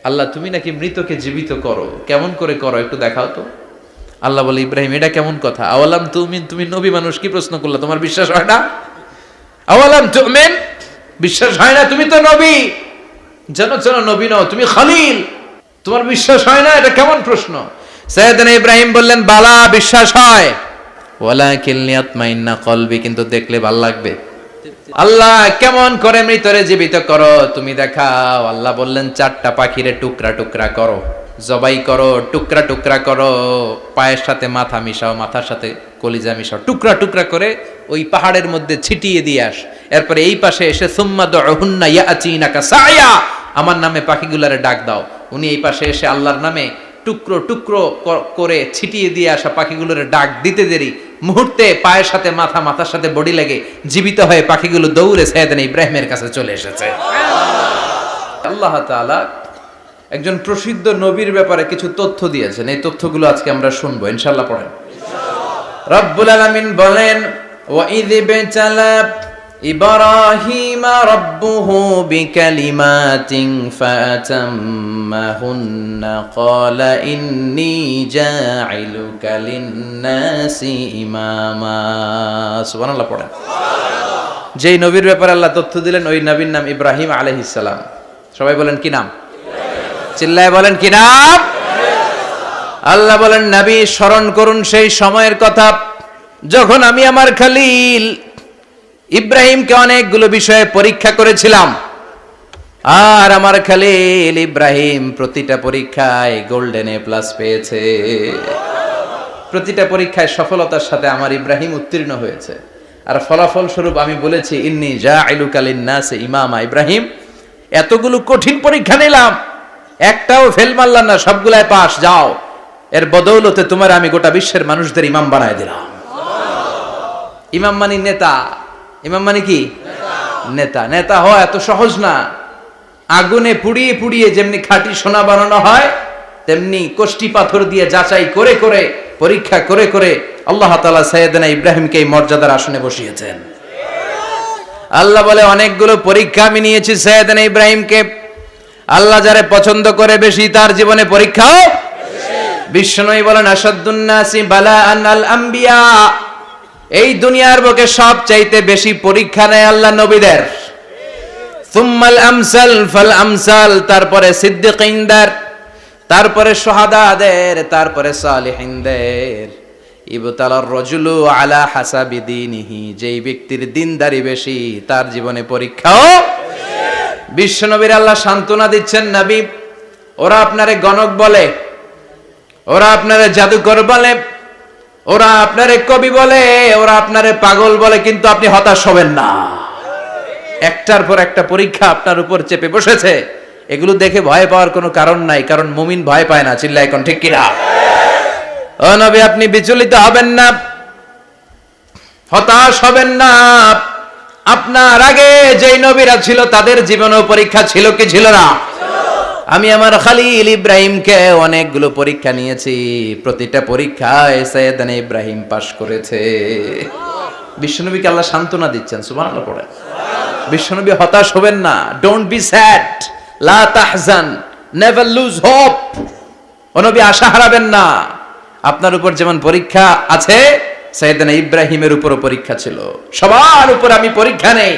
আল্লাহ তুমি নাকি মৃতকে জীবিত করো, কেমন করে করো একটু দেখাও তো। আল্লাহ বলে, ইব্রাহিম এটা কেমন কথা? আওয়ালাম তুমিন, তুমি নবী মানুষ কি প্রশ্ন করলা? তোমার বিশ্বাস হয় না? আওয়ালাম তুমিন, বিশ্বাস হয় না? তুমি তো নবী, জানো নবী নও, তুমি খলিল, তোমার বিশ্বাস হয় না? এটা কেমন প্রশ্ন? সাইয়েদনা ইব্রাহিম বললেন, বালা, বিশ্বাস হয়, ওয়ালাকিন লিয়াতমাইন্না কলবি, কিন্তু দেখলে ভালো লাগবে। আল্লাহ কেমন করে মৃতরে জীবিত করো তুমি দেখাও। আল্লাহ বললেন, 4টা পাখিরে টুকরা টুকরা করো, জবাই করো, টুকরা টুকরা করো, পায়ের সাথে মাথা মিশাও, মাথার সাথে কলিজা মিশাও, টুকরা টুকরা করে ওই পাহাড়ের মধ্যে ছিটিয়ে দিয়ে আস। এরপরে এই পাশে এসে সুম্মা দুহুন্না ইয়াতিনাকা সায়া, আমার নামে পাখিগুলারে ডাক দাও। উনি এই পাশে এসে আল্লাহর নামে টুকরো টুকরো করে ছিটিয়ে দিয়ে আসা পাখিগুলোর ডাক দিতে দেরি মুহূর্তে পায়ের সাথে মাথা, মাথার সাথে বডি লেগে জীবিত হয়ে পাখিগুলো দৌড়ে সাইয়েদনা ইব্রাহিমের কাছে চলে এসেছে। আল্লাহ তাআলা একজন প্রসিদ্ধ নবীর ব্যাপারে কিছু তথ্য দিয়েছেন, এই তথ্যগুলো আজকে আমরা শুনবো ইনশাআল্লাহ। পড়েন। রব্বুল আলামিন বলেন, ওয়া ইয বিতালা ইব্রাহিমা রাব্বুহু বিকালিমাতিন ফাতাম্মাহুন্না ক্বালা ইন্নী জাঈলুকা লিন-নাসি ইমামা। সুবহানাল্লাহ পড়েন। যেই নবীর ব্যাপারে আল্লাহ তথ্য দিলেন ওই নবীর নাম ইব্রাহিম আলাইহিস সালাম। সবাই বলেন কি নাম? চিল্লায় বলেন কি নাম? আল্লাহ বলেন, নবী স্মরণ করুন সেই সময়ের কথা যখন আমি আমার খলিল ইব্রাহিমকে অনেকগুলো বিষয়ে পরীক্ষা করেছিলাম, আর আমার খলিল ইব্রাহিম প্রতিটা পরীক্ষায় গোল্ডেন এ প্লাস পেয়েছে। প্রতিটা পরীক্ষায় সফলতার সাথে আমার ইব্রাহিম উত্তীর্ণ হয়েছে। আর ফলাফল স্বরূপ আমি বলেছি, ইন্নী জাঈলুকা লিন-নাসি ইমামা। ইব্রাহিম, এতগুলো কঠিন পরীক্ষা নিলাম, একটাও ফেল মারলাম না, সবগুলাই পাস, যাও। এর বদৌলতে তোমার আমি গোটা বিশ্বের মানুষদের ইমাম বানায় দিলাম। ইমাম মানে নেতা। ইমাম মানে কি? নেতা। নেতা হওয়া এত সহজ না। আগুনে পুড়িয়ে পুড়িয়ে যেমনি খাঁটি সোনা বানানো হয়, তেমনি কষ্টি পাথর দিয়ে যাচাই করে করে, পরীক্ষা করে করে আল্লাহ তাআলা সাইয়েদনা ইব্রাহিমকে এই মর্যাদার আসনে বসিয়েছেন। আল্লাহ বলে, অনেকগুলো পরীক্ষা আমি নিয়েছি সাইয়েদনা ইব্রাহিমকে। আল্লাহ যারে পছন্দ করে বেশি, তার জীবনে পরীক্ষাও বিশ্বনবী বলেন, আশাদ্দুন নাসি বালাআন আল আম্বিয়া। এই দুনিয়ার বুকে সবচাইতে বেশি পরীক্ষা নেয় আল্লাহ নবীদের। সুম্মাল আমসাল ফাল আমসাল, তারপরে সিদ্দিকিনদের, তারপরে শুহাদাদের, তারপরে সালিহিনদের। ইবতালার রাজুলু আলা হাসাবি দীনিহি, যেই ব্যক্তির দিনদারি বেশি তার জীবনে পরীক্ষাও। বিশ্বনবীর আল্লাহ সান্ত্বনা দিচ্ছেন, নবী ওরা আপনারে গণক বলে, ওরা আপনারে জাদুকর বলে, ওরা আপনারে কবি বলে, ওরা আপনারে পাগল বলে, কিন্তু আপনি হতাশ হবেন না। একটার পর একটা পরীক্ষা আপনার উপর চেপে বসেছে, এগুলো দেখে ভয় পাওয়ার কোনো কারণ নাই, কারণ মুমিন ভয় পায় না। চিল্লায় এখন ঠিক কিনা? ও নবী, আপনি বিচলিত হবেন না, হতাশ হবেন না। আপনার আগে যেই নবীরা ছিল তাদের জীবনেও পরীক্ষা ছিল কি ছিল না? আমি আমার খলিল ইব্রাহিমকে অনেকগুলো পরীক্ষা নিয়েছি, প্রতিটা পরীক্ষায় সাইয়েদনা ইব্রাহিম পাশ করেছে। বিশ্বনবীকে আল্লাহ সান্ত্বনা দিচ্ছেন। সুবহানাল্লাহ পড়ে। বিশ্বনবী হতাশ হবেন না। ডোন্ট বি স্যাড, লা তাহজান, নেভার লুজ হোপ। ও নবী, আশা হারাবেন না। আপনার উপর যেমন পরীক্ষা আছে, সাইয়েদনা ইব্রাহিমের উপরও পরীক্ষা ছিল। সবার উপর আমি পরীক্ষা নেই।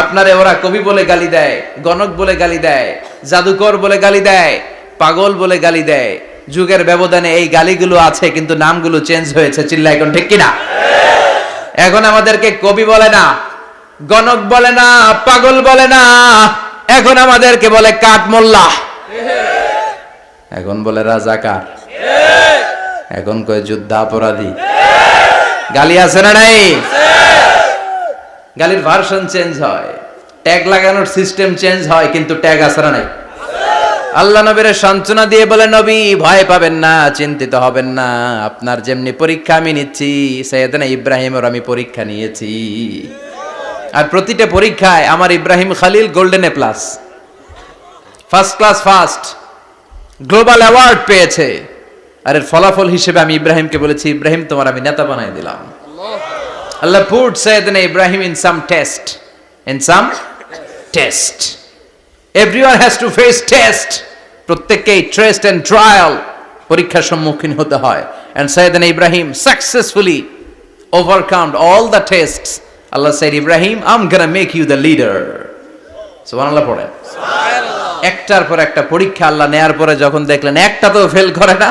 আপনারে ওরা কবি বলে গালি দেয়, গণক বলে গালি দেয়, জাদুকর বলে গালি দেয়, পাগল বলে গালি দেয়। যুগের ব্যবধানে এই গালিগুলো আছে, কিন্তু নামগুলো চেঞ্জ হয়েছে। চিল্লা এখন ঠিক কিনা? এখন আমাদেরকে কবি বলে না, গণক বলে না, পাগল বলে না, এখন আমাদেরকে বলে কাঠ মোল্লা, এখন বলে রাজাকার, এখন কয় যুদ্ধাপরাধী। গালি আছে না নাই? গালির ভার্সন চেঞ্জ হয়, ট্যাগ লাগানোর সিস্টেম চেঞ্জ হয়, কিন্তু ট্যাগ আছে না নাই? আল্লাহ নবীর সান্ত্বনা দিয়ে বলে, নবী ভয় পাবেন না, চিন্তিত হবেন না। আপনার যেমনি পরীক্ষা আমি নিচ্ছি, সাইয়েদনা ইব্রাহিমের আমি পরীক্ষা নিয়েছি। আর প্রতিটা পরীক্ষায় আমার Ibrahim Khalil golden A plus, first class first, global award পেয়েছে। আর এর ফলাফল হিসেবে আমি ইব্রাহিমকে বলেছি, ইব্রাহিম তোমার আমি নেতা বানাই দিলাম। Allah put Sayyidina Ibrahim in some test. Everyone has to face test. প্রত্যেককেই টেস্ট এন্ড ট্রায়াল, পরীক্ষার সম্মুখীন হতে হয়। And Sayyidna Ibrahim successfully overcome all the tests. Allah said, Ibrahim, I'm gonna make you the leader. সুবহানাল্লাহ পড়েন। একটার পর একটা পরীক্ষা আল্লাহ নেয়ার পরে যখন দেখলেন একটা তো ফেল করে না,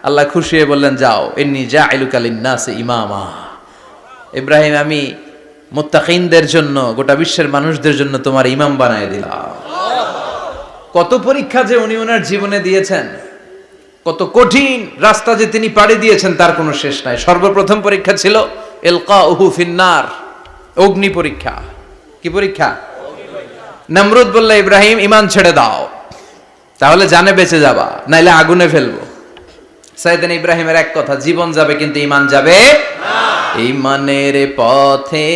আল্লাহ খুশি হয়ে বললেন, যাও, ইন্নী জাইলুকা লিন-নাসি ইমামা। ইব্রাহিম, আমি মুত্তাকিনদের জন্য, গোটা বিশ্বের মানুষদের জন্য তোমার ইমাম বানায় দিলাম। কত পরীক্ষা যে উনি ওনার জীবনে দিয়েছেন, কত কঠিন রাস্তা যে তিনি পাড়ি দিয়েছেন তার কোনো শেষ নাই। সর্বপ্রথম পরীক্ষা ছিল ইলকাউহু ফিন্নার, অগ্নি পরীক্ষা। কি পরীক্ষা? নমরুদ বলল, ইব্রাহিম ঈমান ছেড়ে দাও, তাহলে জানে বেঁচে যাবা, নাইলে আগুনে ফেলবো। সাইয়েদনা ইব্রাহিমের এক কথা, জীবন যাবে কিন্তু ঈমান যাবে না। ঈমানের পথে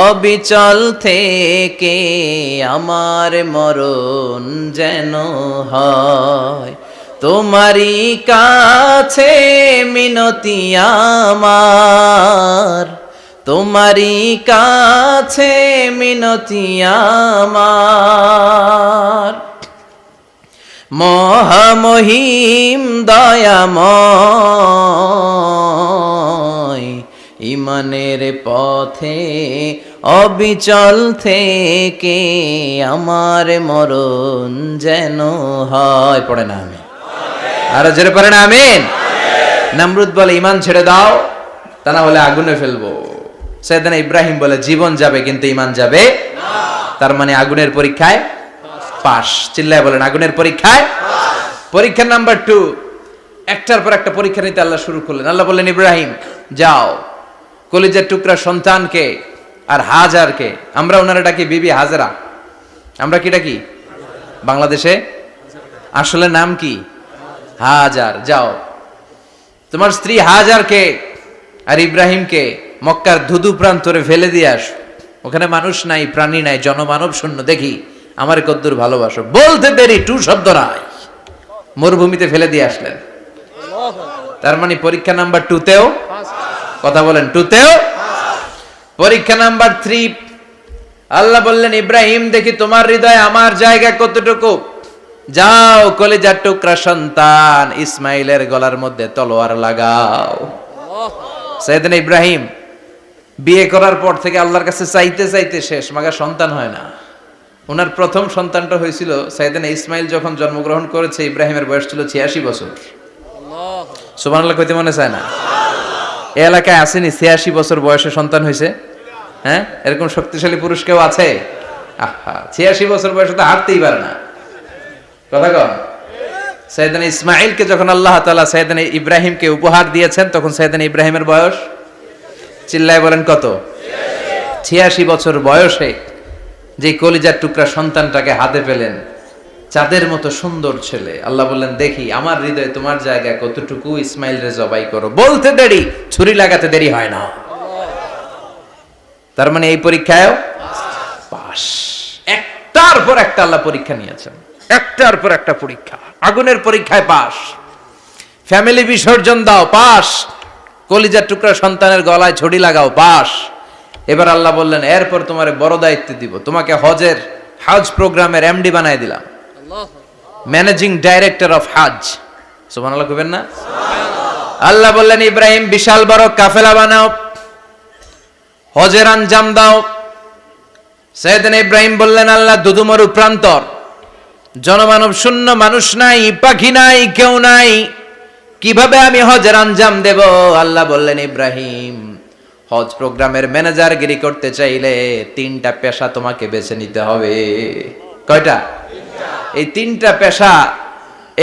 অবিচল থেকে আমার মরণ যেন হয়, তোমারই কাছে মিনতি আমার, তোমারই কাছে মিনতি আমার। মহামহিম দয়াময়, ঈমানের পথে অবিচল থেকে আমার মরণ যেন হয়। পড়ে না আমি আরো জোরে পড়ে না আমিন। নমরুদ বলে, ঈমান ছেড়ে দাও, তা না হলে আগুনে ফেলবো। সাইয়েদনা ইব্রাহিম বলে, জীবন যাবে কিন্তু ঈমান যাবে না। তার মানে আগুনের পরীক্ষায় পাস। চিল্লায় বলেন, আগুনের পরীক্ষায় পাস। পরীক্ষা নাম্বার 2, একটার পর একটা পরীক্ষা নিতে আল্লাহ শুরু করলেন। আল্লাহ বললেন, ইব্রাহিম যাও, কলিজার টুকরা সন্তানকে আর হাজারকে, আমরা ওনারা ডাকি বিবি হাজরা, আমরা কি ডাকি বাংলাদেশে, আসলে নাম কি হাজার, যাও তোমার স্ত্রী হাজারকে আর ইব্রাহিমকে মক্কার ধুধু প্রান্তরে ফেলে দিয়ে আস, ওখানে মানুষ নাই, প্রাণী নাই, জনমানব শূন্য, দেখি আমার কদ্দুর ভালোবাসো। বলতে দেরি, টু শব্দ নাই, মরুভূমিতে ফেলে দিয়ে আসলেন। তার মানে পরীক্ষা নাম্বার 2তেও, কথা বলেন, 2তেও। পরীক্ষা নাম্বার 3, আল্লাহ বললেন, ইব্রাহিম দেখি তোমার হৃদয়ে আমার জায়গা কতটুকু, যাও কলিজার টুকরা সন্তান ইসমাইলের গলার মধ্যে তলোয়ার লাগাও। সাইয়েদনা ইব্রাহিম বিয়ে করার পর থেকে আল্লাহর কাছে চাইতে চাইতে শেষ, মাগার সন্তান হয় না। ওনার প্রথম সন্তানটা হয়েছিল সাইয়েদনা ইসমাইল যখন জন্মগ্রহণ করেছে, ইব্রাহিমের বয়স ছিল 86 বছর। সুবহানাল্লাহ কইতে মনে চায় না? এই এলাকায় আসেনি 86 বছর বয়সে সন্তান হয়েছে? হ্যাঁ, এরকম শক্তিশালী পুরুষ কেউ আছে? আহা, 86 বছর বয়সে তো হাঁটতেই পারে না। কথা কন। সাইয়েদনা ইসমাইলকে যখন আল্লাহ তাআলা সাইয়েদনা ইব্রাহিমকে উপহার দিয়েছেন, তখন সাইয়েদনা ইব্রাহিমের বয়স, চিল্লায় বলেন কত? 86 বছর বয়সে যে কলিজার টুকরা সন্তানটাকে হাতে পেলেন, চাঁদের মতো সুন্দর ছেলে। আল্লাহ বললেন, দেখি আমার হৃদয়ে তোমার জায়গায় কতটুকু, ইসমাইল রে জবাই করো। বলতে দেরি, ছুরি লাগাতে দেরি হয় না। তার মানে এই পরীক্ষায়ও পাস। একটার পর একটা আল্লাহ পরীক্ষা নিয়েছেন, একটার পর একটা পরীক্ষা। আগুনের পরীক্ষায় পাস, ফ্যামিলি বিসর্জন দাও, পাস। কলিজার টুকরা সন্তানের গলায় ছড়ি লাগাও, পাস। এবার আল্লাহ বললেন, এরপর তোমার বড় দায়িত্ব দিব, তোমাকে হজ প্রোগ্রামের এমডি বানায় দিলাম, ম্যানেজিং ডাইরেক্টর অফ হজ। সুবহানাল্লাহ কইবেন না? আল্লাহ বললেন, ইব্রাহিম বিশাল বড় কাফেলা বানাও, হজের আঞ্জাম দাও। সাইয়েদনা ইব্রাহিম বললেন, আল্লাহ দুদুমরু প্রান্তর, জনমানব শূন্য, মানুষ নাই, পাখি নাই, কেউ নাই, কিভাবে আমি হজের আঞ্জাম দেব? আল্লাহ বললেন, ইব্রাহিম হজ প্রোগ্রামের ম্যানেজারগিরি করতে চাইলে 3টা পেশা তোমাকে বেছে নিতে হবে। কয়টা? এই 3টা পেশা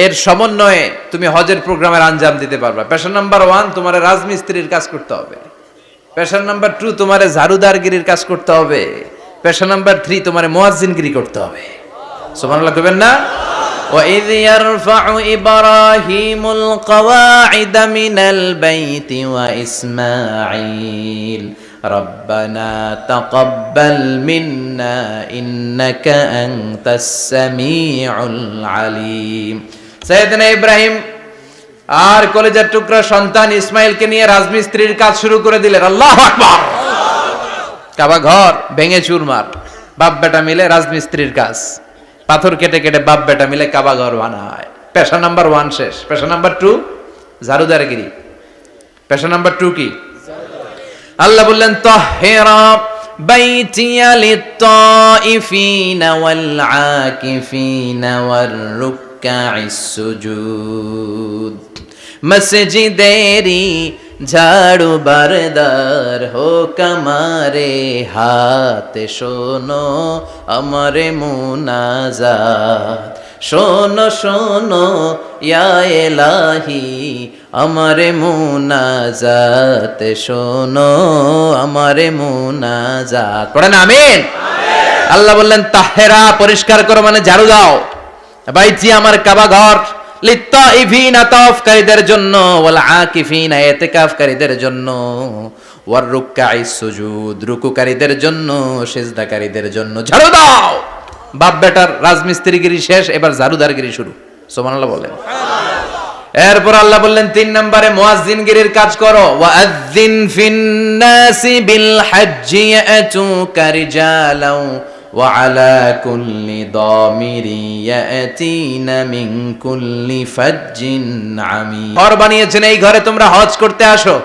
এর সমন্বয়ে তুমি হজের প্রোগ্রামের আঞ্জাম দিতে পারবা। পেশা নাম্বার 1, তোমার রাজমিস্ত্রির কাজ করতে হবে। পেশা নাম্বার 2, তোমার ঝাড়ুদারগিরির কাজ করতে হবে। পেশা নাম্বার 3, তোমার মুয়াজ্জিনগিরি করতে হবে। সুবহানাল্লাহ কইবেন না? وَإِذْ يَرْفَعُ إِبْرَاهِيمُ الْقَوَاعِدَ مِنَ الْبَيْتِ وَإِسْمَاعِيلُ رَبَّنَا تَقَبَّلْ مِنَّا إِنَّكَ أَنْتَ السَّمِيعُ الْعَلِيمُ। সাইয়েদনা ইব্রাহিম আর কলিজার টুকরা সন্তান ইসমাইলকে নিয়ে রাজমিস্ত্রির কাজ শুরু করে দিলেন। আল্লাহু আকবার। কাবা ঘর ভেঙে চুরমার, বাপ বেটা মিলে রাজমিস্ত্রির কাজ। পাথর কেটে কেটে বাপ বেটা মিলে কাবা ঘর বানায়। পেশা নাম্বার 1 শেষ। পেশা নাম্বার 2 ঝাড়ুদারগিরি। পেশা নাম্বার 2 কি? আল্লাহ বললেন তাহহিরা বাইতিয়া লিত-তাইফিনা ওয়াল আকিফিনা ওয়ার রুকআইস সুজুদ। মসজিদেরি ঝাড়ু বারদার হোক আমারে হাত, শোনো আমারে মুনাজাত। শোনো শোনো ইয়া এলাহি আমারে মুনাজাত, শোনো আমারে মুনাজাত। পড়েন আমিন। আল্লাহ বললেন তাহেরা পরিষ্কার করো মানে ঝাড়ু দাও। বাইতি আমার কাবা ঘর, লিত্তাইফিনা তাওয়াফকারীদের জন্য, ওয়াল আকিফিনা ইতিকাফকারীদের জন্য, ওয়ার রুকআইস সুজুদ রুকুকারীদের জন্য, সিজদাকারীদের জন্য। ঝাড়ু দাও। বাপ বেটার রাজমিস্ত্রিগিরি শেষ, এবার ঝাড়ুদারগিরি শুরু। সুবহানাল্লাহ বলেন। এরপর আল্লাহ বললেন 3 নম্বরে মুয়াজ্জিনগিরির কাজ করো। ওয়াআযযিন ফিন-নাসি বিল হাজ্জি ইয়াতুকা রিজালাও ওয়া আলা কুল্লি দামিরি ইয়াতিনা মিন কুল্লি ফাজ্জিন আমিক। ঘর বানিয়েছেন, এই ঘরে তোমরা হজ করতে আসো।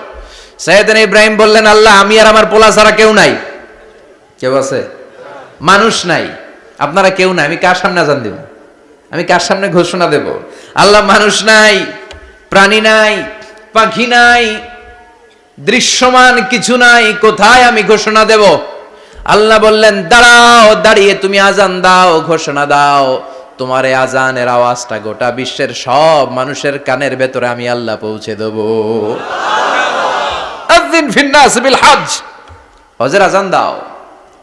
সাইয়েদনা ইব্রাহিম বললেন আল্লাহ আমি আর আমার পোলা ছাড়া কেউ নাই। কেউ আছে? মানুষ নাই, আপনারা কেউ নাই, আমি কার সামনে আযান দেব? আমি কার সামনে ঘোষণা দেব? আল্লাহ মানুষ নাই, প্রাণী নাই, পাখি নাই, দৃশ্যমান কিছু নাই, কোথায় আমি ঘোষণা দেব? আল্লাহ বললেন দাঁড়াও, দাঁড়িয়ে তুমি আজান দাও, ঘোষণা দাও। তোমার এই আজানের আওয়াজটা গোটা বিশ্বের সব মানুষের কানের ভেতরে আমি আল্লাহ পৌঁছে দেব। আযিন ফিন নাস বিল হজ, হজের আজান দাও।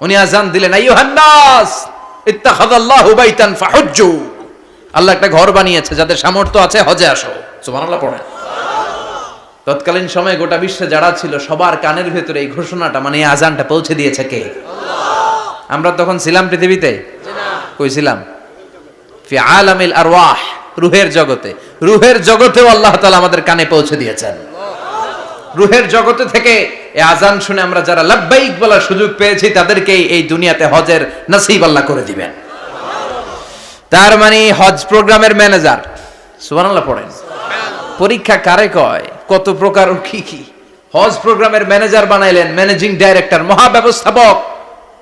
উনি আজান দিলেন আইয়ুহান নাস ইত্তাখাযাল্লাহু বাইতান ফাহুজ্জু। আল্লাহ একটা ঘর বানিয়েছে, যাদের সামর্থ্য আছে হজে আসো। সুবহানাল্লাহ পড়েন। তৎকালীন সময়ে গোটা বিশ্বে যারা ছিল সবার কানের ভেতরে এই ঘোষণাটা মানে এই আজানটা পৌঁছে দিয়েছে কে? আল্লাহ। আমরা তখন ছিলাম পৃথিবীতে? না। কই ছিলাম? ফি আলামিল আরওয়াহ, রূহের জগতে। রূহের জগতেও আল্লাহ তাআলা আমাদের কানে পৌঁছে দিয়েছেন। রূহের জগতে থেকে এই আজান শুনে আমরা যারা লাব্বাইক বলার সুযোগ পেয়েছি তাদেরকেই এই দুনিয়াতে হজের নসিব আল্লাহ করে দিবেন। তার মানে হজ প্রোগ্রামের ম্যানেজার। সুবহানাল্লাহ পড়েন। পরীক্ষা কারে কয়? কত প্রকার কি কি। হজ প্রোগ্রামের ম্যানেজার বানাইলেন, ম্যানেজিং ডাইরেক্টর, মহাব্যবস্থাপক।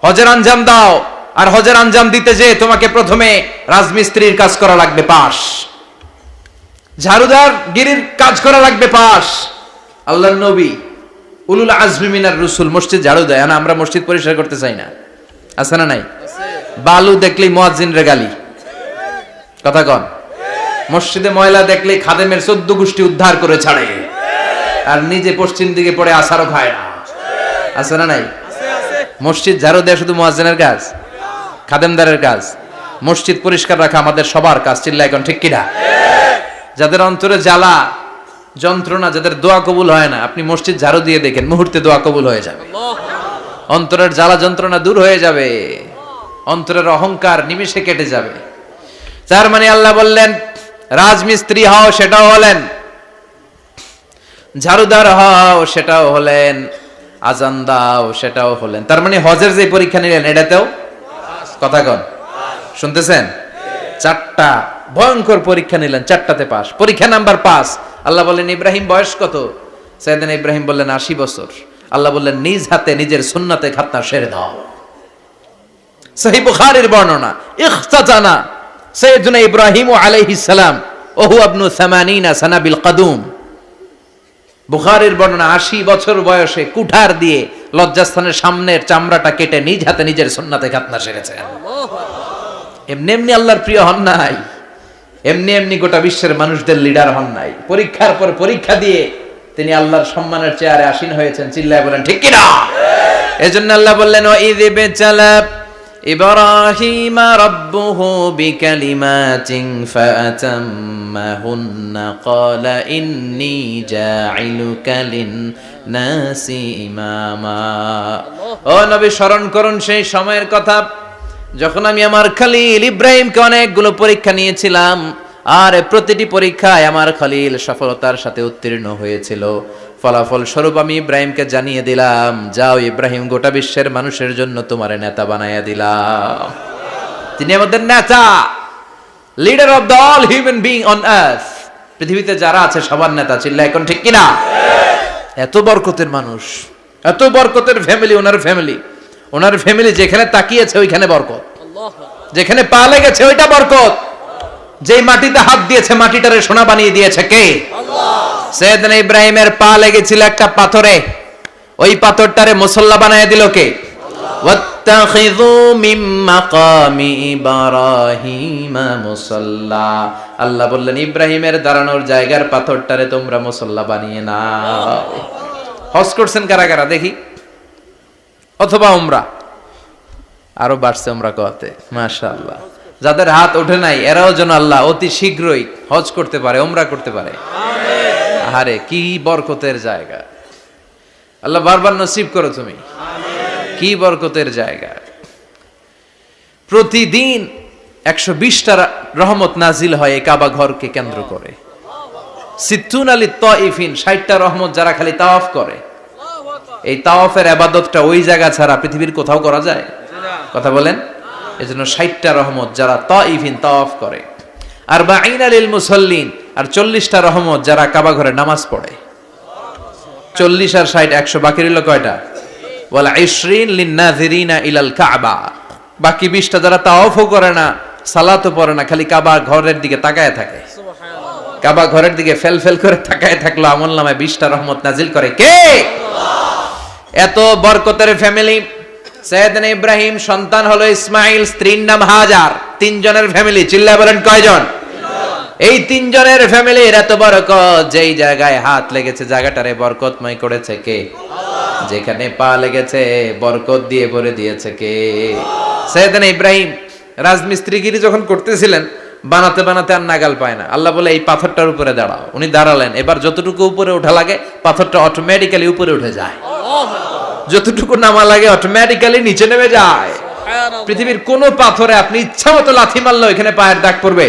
হজের আঞ্জাম দাও, আর হজের আঞ্জাম দিতে যে তোমাকে প্রথমে রাজমিস্ত্রির কাজ করা লাগবে পাস, ঝাড়ুদার গিরির কাজ করা লাগবে পাস। আল্লাহর নবী উলুল আজমি মিনার রাসূল মসজিদ ঝাড়ু দেয়, না আমরা মসজিদ পরিষ্কার করতে চাই না? আছে না নাই? বালু দেখলেই মুয়াজ্জিনরে গালি, কথা কন। মসজিদে ময়লা দেখলেই খাদেমের 14 গোষ্ঠী উদ্ধার করে ছাড়ে, আর নিজে পশ্চিম দিকে পড়ে আসারও খায় না। আছে না নাই? মসজিদ ঝাড়ু দেয়া শুধু মুয়াজ্জিনের কাজ? খাদেমদারের কাজ? মসজিদ পরিষ্কার রাখা আমাদের সবার কাজ। চিল্লায় এখন ঠিক কিনা? যাদের অন্তরে জ্বালা যন্ত্রণা, যাদের দোয়া কবুল হয় না, আপনি মসজিদ ঝাড়ু দিয়ে দেখেন মুহূর্তে দোয়া কবুল হয়ে যাবে। অন্তরের জ্বালা যন্ত্রণা দূর হয়ে যাবে, অন্তরের অহংকার নিমেষে কেটে যাবে। তার মানে আল্লাহ বললেন রাজমিস্ত্রি হও, সেটাও হলেন, ঝাড়ুদার হও, সেটাও হলেন, আজান দাও, সেটাও হলেন। তার মানে হজের যে পরীক্ষা নিলেন এটাতেও কথা কন, শুনতেছেন? 4টা ভয়ঙ্কর পরীক্ষা নিলেন, 4টাতে পাস। পরীক্ষা নাম্বার 5। আল্লাহ বললেন ইব্রাহিম বয়স কত? সাইয়েদনা ইব্রাহিম বললেন 80 বছর। আল্লাহ বললেন নিজ হাতে নিজের সুন্নাতে খাতনা সেরে দাও। সহিহ বুখারীর বর্ণনা, ইখতাতানা সাইয়েদনা ইব্রাহিম আলাইহিস সালাম ওহু ইবনু 80 সানা বিল কদুম। বুখারীর বর্ণনা 80 বছর বয়সে কুঠার দিয়ে লজ্জাস্থানের সামনের চামড়াটা কেটে নিজ হাতে নিজের সুন্নাতে খাতনা সেরেছেন। এমনি এমনি আল্লাহর প্রিয় হন নাই, এমনি এমনি গোটা বিশ্বের মানুষদের লিডার হন নাই। পরীক্ষার পর পরীক্ষা দিয়ে তিনি আল্লাহর সম্মানের চেয়ারে আসীন হয়েছেন। চিল্লায় বলেন ঠিক কিনা? এজন্য আল্লাহ বললেন ওয়াইয ইবতালা ইব্রাহিমা রাব্বুহু বিকালিমাতিন ফাআতাম্মাহুন্না ক্বালা ইন্নী জাঈলুকা লিন-নাসি ইমামা। ও নবী স্মরণ করুন সেই সময়ের কথা যখন আমি আমার খলিল ইব্রাহিমকে অনেকগুলো পরীক্ষা নিয়েছিলাম, আর প্রতিটি পরীক্ষায় আমার খলিল সফলতার সাথে উত্তীর্ণ হয়েছিল। ফলাফল স্বরূপ আমি ইব্রাহিমকে জানিয়ে দিলাম, যাও ইব্রাহিম গোটা বিশ্বের মানুষের জন্য তোমার নেতা বানাইয়া দিলাম। তিনি আমাদের নেতা, leader of the all human being on earth. পৃথিবীতে যারা আছে সবার নেতা, চিল্লা এখন ঠিক কিনা? এত বরকতের মানুষ, এত বরকতের ফ্যামিলি, ওনার ফ্যামিলি যেখানে তাকিয়েছে ওইখানে বরকত, যেখানে পা লেগেছে ওইটা বরকত। যেই মাটিতে হাত দিয়েছে মাটিটারে সোনা বানিয়ে দিয়েছে কে? আল্লাহ। সৈয়দনা ইব্রাহিমের পা লেগেছিল একটা পাথরে, ওই পাথরটারে মুসল্লা বানায় দিল কে? ওয়াত্তাখিযু মিন মাকামি ইব্রাহিমা মুসাল্লা। আল্লাহ বললেন ইব্রাহিমের দাঁড়ানোর জায়গার পাথরটারে তোমরা মুসল্লা বানিয়ে নাও। হজ করছেন কারা কারা দেখি, অথবা উমরা? আরো বাড়ছে উমরা করতে, মাশাআল্লাহ। যাদের হাত ওঠে নাই এরাও যেন আল্লাহ অতি শীঘ্রই হজ করতে পারে, উমরা করতে পারে। আমিন। আরে কি বরকতের জায়গা, আল্লাহ বারবার নসিব করো তুমি। আমিন। কি বরকতের জায়গা। প্রতিদিন 120টা রহমত নাজিল হয় এই কাবা ঘরকে কেন্দ্র করে। সিত্তুন আলী তাইফিন, 60টা রহমত যারা খালি তাওয়াফ করে। এই তাওয়াফের ইবাদতটা ওই জায়গা ছাড়া পৃথিবীর কোথাও করা যায়? কথা বলেন। এজন্য 60টা রহমত যারা তাইফিন তাওয়াফ করে, আর 40 লিল মুসাল্লিন, আর 40টা রহমত যারা কাবা ঘরে নামাজ পড়ে। 40 আর 60 100, বাকি রইল কয়টা? ওয়াল 20 লিন নাযিরিনা ইলাল কাবা। বাকি 20টা যারা তাওয়াফও করে না, সালাতও পড়ে না, খালি কাবা ঘরের দিকে তাকায় থাকে। সুবহানাল্লাহ। কাবা ঘরের দিকে ফেল করে তাকায় থাকলো, আমলনামায় 20টা রহমত নাজিল করে কে? আল্লাহ। এত বরকতের ফ্যামিলি। সৈয়দনা ইব্রাহিম সন্তান হলো ইসমাইল, স্ত্রীর নাম হাজার। 3 জনের ফ্যামিলি, চিল্লায় বলেন কয়জন? এই 3 জনের ফ্যামিলির এত বরকত, যেই জায়গায় হাত লেগেছে জায়গাটারে বরকতময় করেছে কে? আল্লাহ। যেখানে পা লেগেছে বরকত দিয়ে ভরে দিয়েছে কে? সৈয়দনা ইব্রাহিম রাজমিস্ত্রিগিরি যখন করতেছিলেন, বানাতে বানাতে আর নাগাল পায় না। আল্লাহ বলে এই পাথরটার উপরে দাঁড়াও। উনি দাঁড়ালেন, এবার যতটুকু উপরে ওঠা লাগে পাথরটা অটোমেটিক্যালি উপরে উঠে যায়, যতটুকু নামা লাগে অটোমেটিক্যালি নিচে নেমে যায়। পৃথিবীর কোন পাথরে আপনি ইচ্ছা মতো লাথি মারলে এখানে পায়ের দাগ পড়বে?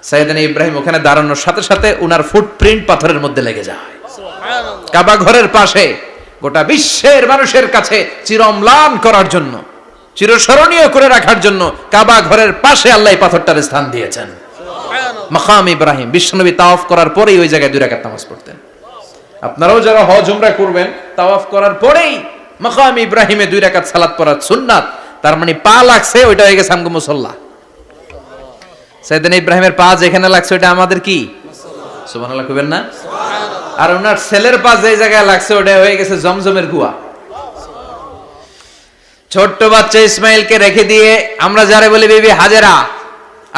সৈয়দনা ইব্রাহিম ওখানে দাঁড়ানোর সাথে সাথে উনার ফুটপ্রিন্ট পাথরের মধ্যে লেগে যায়। কাবা ঘরের পাশে গোটা বিশ্বের মানুষের কাছে চিরম্লান করার জন্য, চিরস্মরণীয় করে রাখার জন্য কাবা ঘরের পাশে আল্লাহ এই পাথরটার স্থান দিয়েছেন। মাকাম ইব্রাহিম। বিশ্বনবী তাওয়াফ করার পরেই ওই জায়গায় 2 রাকাত নামাজ পড়তেন। আপনারাও যারা হজ উমরা করবেন, তাওয়াফ করার পরেই মাকাম ইব্রাহিমে 2 রাকাত সালাত পড়া সুন্নাত। তার মানে পা লাগছে, ওইটা হয়ে গেছে আমগো মুসাল্লা। সৈয়দনা ইব্রাহিমের পা যেখানে লাগছে ওটা আমাদের কি? সুবহানাল্লাহ কইবেন না? সুবহানাল্লাহ। আর ওনার ছেলের পা যে জায়গায় লাগছে ওটা হয়ে গেছে জমজমের কুয়া। ছোট্ট বাচ্চা ইসমাইলকে রেখে দিয়ে আমরা যারে বলি বিবি হাজেরা,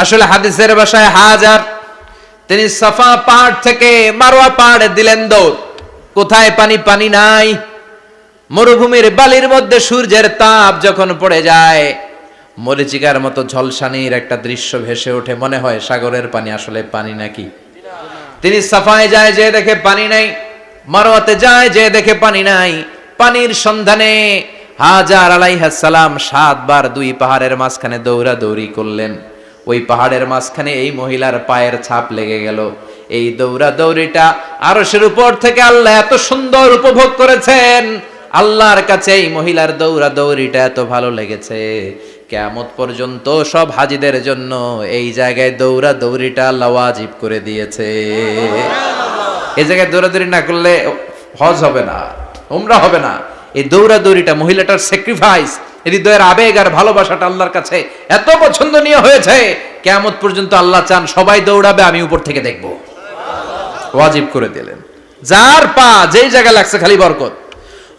আসলে হাদিসের ভাষায় হাজার, তিনি সাফা পাহাড় থেকে মারওয়া পাহাড়ে দিলেন দৌড়। কোথায় পানি? পানি নাই। মরুভূমির বালির মধ্যে সূর্যের তাপ যখন পড়ে যায়, মরিচিকার মতো ঝলসানির একটা দৃশ্য ভেসে ওঠে, মনে হয় সাগরের পানি, আসলে পানি নাকি? তিনি সাফায় যায়, যে দেখে পানি নাই। মারওয়াতে যায়, যে দেখে পানি নাই। পানির সন্ধানে হাজার আলাইহিস সালাম 7 বার 2 পাহাড়ের মাঝখানে দৌড়াদৌড়ি করলেন। ওই পাহাড়ের মাঝখানে এই মহিলার পায়ের ছাপ লেগে গেল। এই দৌড়াদৌড়িটা আরশের উপর থেকে আল্লাহ এত সুন্দর উপভোগ করেছেন। আল্লাহর কাছে এই মহিলার দৌড়াদৌড়িটা এত ভালো লেগেছে, কিয়ামত পর্যন্ত সব হাজীদের জন্য এই জায়গায় দৌড়াদৌড়িটা আল্লাহ ওয়াজিব করে দিয়েছে। এই জায়গায় দৌড়াদৌড়ি না করলে হজ হবে না, উমরা হবে না। এই দৌড়াদৌড়িটা, মহিলাটার স্যাক্রিফাইস, হৃদয়ের আবেগ আর ভালোবাসাটা আল্লাহর কাছে এত পছন্দনীয় হয়েছে, কিয়ামত পর্যন্ত আল্লাহ চান সবাই দৌড়াবে, আমি উপর থেকে দেখব। ওয়াজিব করে দিলেন। যার পা যেই জায়গায় লাগছে খালি বরকত।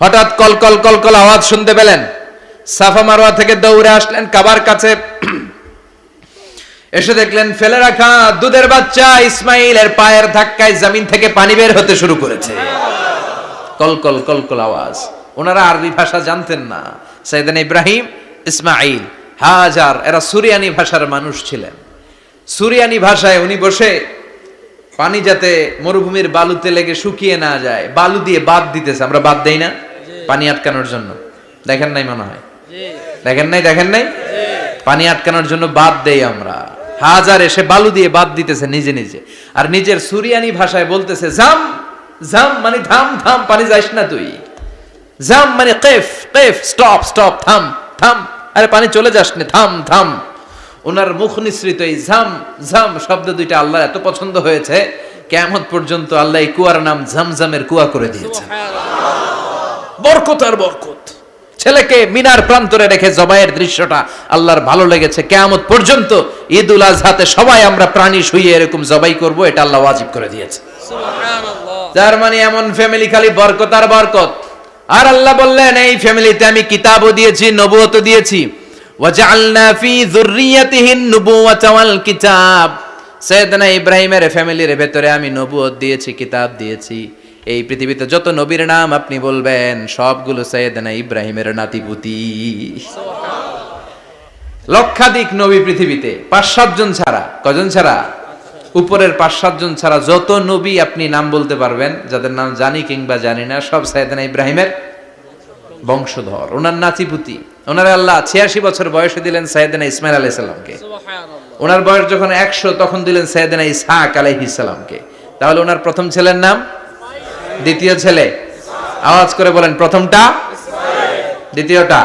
হঠাৎ কলকল কলকল আওয়াজ শুনতে পেলেন। সাফা মারওয়া থেকে দৌড়ে আসলেন কাবার কাছে। এসে দেখলেন ফেলে রাখা দুধের বাচ্চা ইসমাইলের পায়ের ধাক্কায় জমিন থেকে পানি বের হতে শুরু করেছে। কলকল কলকল আওয়াজ। ওনারা আরবি ভাষা জানতেন না। সৈয়দনা ইব্রাহিম, ইসমাইল, হাজার এরা সুরিয়ানি ভাষার মানুষ ছিলেন। সুরিয়ানি ভাষায় উনি বসে পানি যাতে মরুভূমির বালুতে লেগে শুকিয়ে না যায়, বালু দিয়ে বাদ দিতেছে। আমরা বাদ দেই না পানি আটকানোর জন্য? দেখেন নাই মনে হয়? দেখেন নাই? পানি আটকানোর জন্য বাদ দেই আমরা। হাজার এসে বালু দিয়ে বাদ দিতেছে নিজে নিজে, আর নিজের সুরিয়ানি ভাষায় বলতেছে জাম জাম, মানে থাম থাম, পানি যাইস না তুই। জাম মানে কেফ কেফ, স্টপ স্টপ, থাম থাম, আরে পানি চলে যাস না, থাম থাম। ওনার মুখ নিঃসৃত এই ঝাম ঝাম শব্দ দুইটা আল্লাহর এত পছন্দ হয়েছে, কিয়ামত পর্যন্ত আল্লাহ এই কুয়ার নাম ঝমঝমের কুয়া করে দিয়েছেন। বরকত আর বরকত। ছেলেকে মিনার প্রান্তরে রেখে জবাইয়ের দৃশ্যটা আল্লাহর ভালো লেগেছে। কিয়ামত পর্যন্ত ঈদ উল আজহাতে সবাই আমরা প্রাণী শুইয়ে এরকম জবাই করব, এটা আল্লাহ ওয়াজিব করে দিয়েছে। সুবহানাল্লাহ। তার মানে এমন ফ্যামিলি খালি বরকত আর বরকত। আর আল্লাহ বললেন এই ফ্যামিলিতে আমি কিতাবও দিয়েছি, নবুয়তও দিয়েছি। ওয়াজআলনা ফি যুররিয়াতিহিন নুবুওয়াতা ওয়াল কিতাব। সাইয়েদনা ইব্রাহিমের ফ্যামিলির ভেতরে আমি নবুয়ত দিয়েছি, কিতাব দিয়েছি। এই পৃথিবীতে যত নবীর নাম আপনি বলবেন সবগুলো সাইয়েদনা ইব্রাহিমের নাতিপুতি। লক্ষাধিক নবী পৃথিবীতে, 5-7 জন ছাড়া। কজন ছাড়া? উপরের 5-7 জন ছাড়া যত নবী আপনি নাম বলতে পারবেন, যাদের নাম জানি কিংবা জানি না, সব সাইয়েদনা ইব্রাহিমের বংশধর, ওনার নাতিপুতি। ওনার আল্লাহ 86 বছর বয়সে দিলেন সাইয়েদনা ইসমাইল আলাইহিস সালামকে। ওনার বয়স যখন 100 তখন দিলেন সাইয়েদনা ইসহাক আলাইহিস সালামকে। তাহলে ওনার প্রথম ছেলের নাম, দ্বিতীয় ছেলে, আওয়াজ করে বলেন, প্রথমটা দ্বিতীয়টা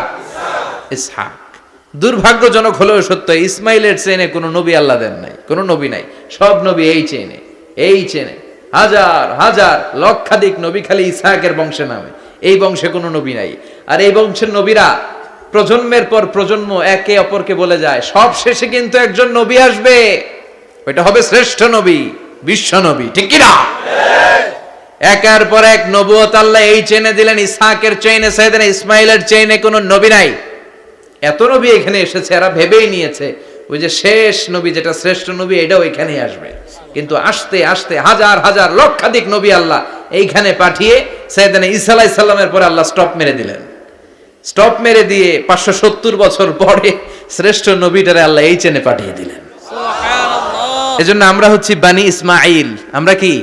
ইসহাক। দুর্ভাগ্যজনক হলেও সত্য, ইসমাইলের চেনে কোনো নবী আল্লাহ দেন নাই, কোনো নবী নাই। সব নবী এই চেনে, এই চেনে। হাজার হাজার লক্ষাধিক নবী খালি ইসহাকের বংশে নামে, এই বংশে কোনো নবী নাই। আর এই বংশের নবীরা প্রজন্মের পর প্রজন্ম একে অপরকে বলে যায়, সব শেষে কিন্তু একজন নবী আসবে, ওইটা হবে শ্রেষ্ঠ নবী, বিশ্ব নবী। ঠিক কি না? একের পর এক নবুয়ত আল্লাহ এই চেনে দিলেন। ইসহাকের চেইনে, সাইয়েদনা ইসমাইলের চেইনে কোনো নবী নাই। এত নবী এখানে এসেছে, এরা ভেবেই নিয়েছে ওই যে শেষ নবী যেটা শ্রেষ্ঠ নবী এটাও এখানেই আসবে। কিন্তু আস্তে আস্তে হাজার হাজার লক্ষাধিক নবী আল্লাহ এইখানে পাঠিয়ে সাইয়েদনা ঈসা আলাইহিস সালামের পরে আল্লাহ স্টপ মেরে দিলেন। স্টপ মেরে দিয়ে 570 বছর পরে শ্রেষ্ঠ নবীটারে আল্লাহ এই চেনে পাঠিয়ে দিলেন। সুবহানাল্লাহ। এজন্য আমরা হচ্ছি বানি ইসমাঈল। আমরা কি?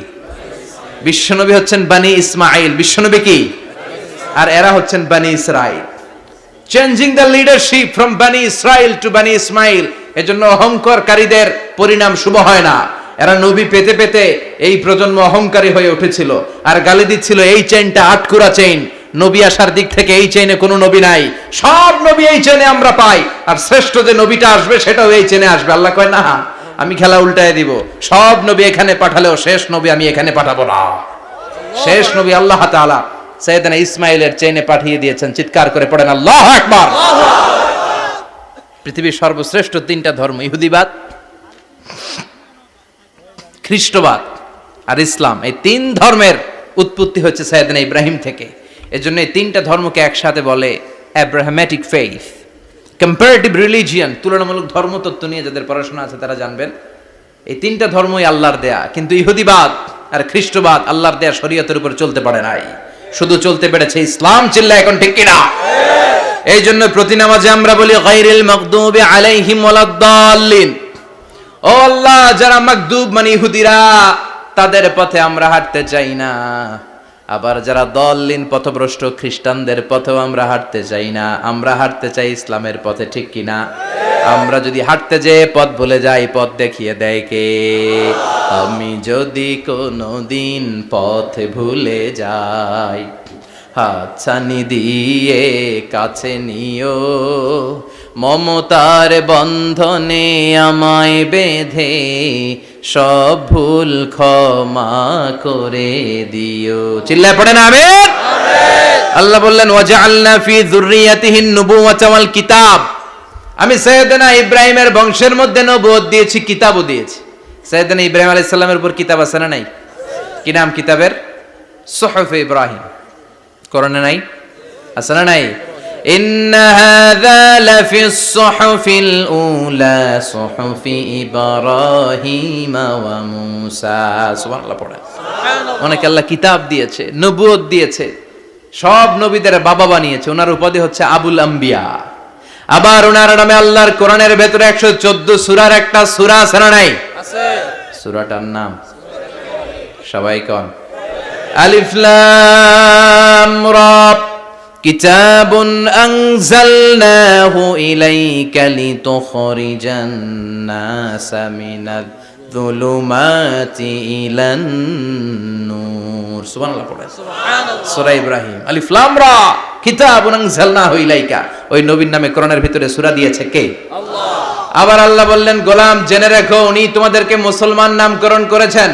বিশ্বনবী হচ্ছেন বানি ইসমাঈল, বিশ্বনবী কি? আর এরা হচ্ছেন বানি Israil. Changing the leadership from বানি ইসরাইল টু বানি ইসমাইল। এজন্য অহংকারীদের পরিণাম শুভ হয় না। এরা নবী পেতে পেতে এই প্রজন্ম অহংকারী হয়ে উঠেছিল আর গালি দিচ্ছিল এই চেইনটা আটকুরা চেইন, নবী আসার দিক থেকে এই চেইনে কোনো নবী নাই, সব নবী এই চেইনে আমরা পাই, আর শ্রেষ্ঠ যে নবীটা আসবে সেটাও এই চেইনে আসবে। আল্লাহ কয় না, আমি খেলা উল্টায় দিব, সব নবী এখানে পাঠালেও শেষ নবী আমি এখানে পাঠাবো না। শেষ নবী আল্লাহ তাআলা সাইয়েদনা ইসমাইলের চেইনে পাঠিয়ে দিয়েছেন। চিৎকার করে পড়েন আল্লাহু আকবার। পৃথিবীর সর্বশ্রেষ্ঠ 3টা ধর্ম, ইহুদিবাদ, খ্রিস্টবাদ আর ইসলাম, এই 3 ধর্মের উৎপত্তি হচ্ছে সাইয়েদনা ইব্রাহিম থেকে। এজন্য এই 3টা ধর্মকে একসাথে বলে অ্যাব্রাহামেটিক ফেইথ, কম্পারেটিভ রিলিজিয়ন। তুলনামূলক ধর্মতত্ত্ব নিয়ে যাদের পড়াশোনা আছে তারা জানবেন এই 3টা ধর্মই আল্লাহর দেয়া। কিন্তু ইহুদিবাদ আর খ্রিস্টবাদ আল্লাহর দেয়া শরীয়তের উপর চলতে পারে নাই, শুধু চলতে পেরেছে ইসলাম। চিল্লা এখন ঠিক কিনা? এই জন্য প্রতি নামাজে আমরা বলি গায়রিল মাগদুবি আলাইহিম ওয়ালাদ-দাল্লিন। ও আল্লাহ, যারা মাগদুব মানে ইহুদিরা, তাদের পথে আমরা হাঁটতে চাই না। আবার যারা দল্লিন পথভ্রষ্ট খ্রিস্টানদের পথেও আমরা হাঁটতে চাই না। আমরা হাঁটতে চাই ইসলামের পথে। ঠিক কিনা? আমরা যদি হাঁটতে যেয়ে পথ ভুলে যাই, পথ দেখিয়ে দেয় কে? আমি যদি কোনোদিন পথ ভুলে যাই, হাতছানি দিয়ে কাছে নিও, মমতার বন্ধনে আমায় বেঁধে সব ভুল ক্ষমা করে দিও। চিল্লায় পড়েন আমিন। আল্লাহ বললেন ওয়াজআলনা ফি যুররিয়াতিহিন নুবুওয়াতা ওয়াল কিতাব। আমি সাইয়েদনা ইব্রাহিমের বংশের মধ্যে নবুয়ত দিয়েছি, কিতাবও দিয়েছি। সাইয়েদনা ইব্রাহিম আলাইহিস সালামের উপর কিতাব আছে না নাই? কি নাম কিতাবের? সুহুফ ইব্রাহিম। কোরআনে নাই? আছে না নাই? ইন্না হাযা লাফিস সুহুফিল উলা সুহুফি ইব্রাহিম ওয়া মূসা। সুবহানাল্লাহ পড়ে। অনেক আল্লাহ কিতাব দিয়েছে, নবুয়ত দিয়েছে, সব নবীদের বাবা বানিয়েছে। ওনার উপাধি হচ্ছে আবুল আম্বিয়া। আবার ওনার নামে আল্লাহর কোরআনের ভেতরে 114 সূরার একটা সূরা আছে না নাই? আছে। সূরাটার নাম সবাই কোন? আলিফ লাম রা। কিতাবুন আনজালনাহু ইলাইকা লিতুখরিজান নাসা মিনাল যুলুমাতি ইলান নূর। সুবহানাল্লাহ পড়ে। সুবহানাল্লাহ। সূরা ইব্রাহিম। আলিফ লাম রা। কিতাবুন আনজালনাহু ইলাইকা। ওই নবীর নামে কোরআনের ভিতরে সূরা দিয়েছে কে? আল্লাহ। আবার আল্লাহ বললেন, গোলাম জেনে রেখো উনি তোমাদেরকে মুসলমান নামকরণ করেছেন,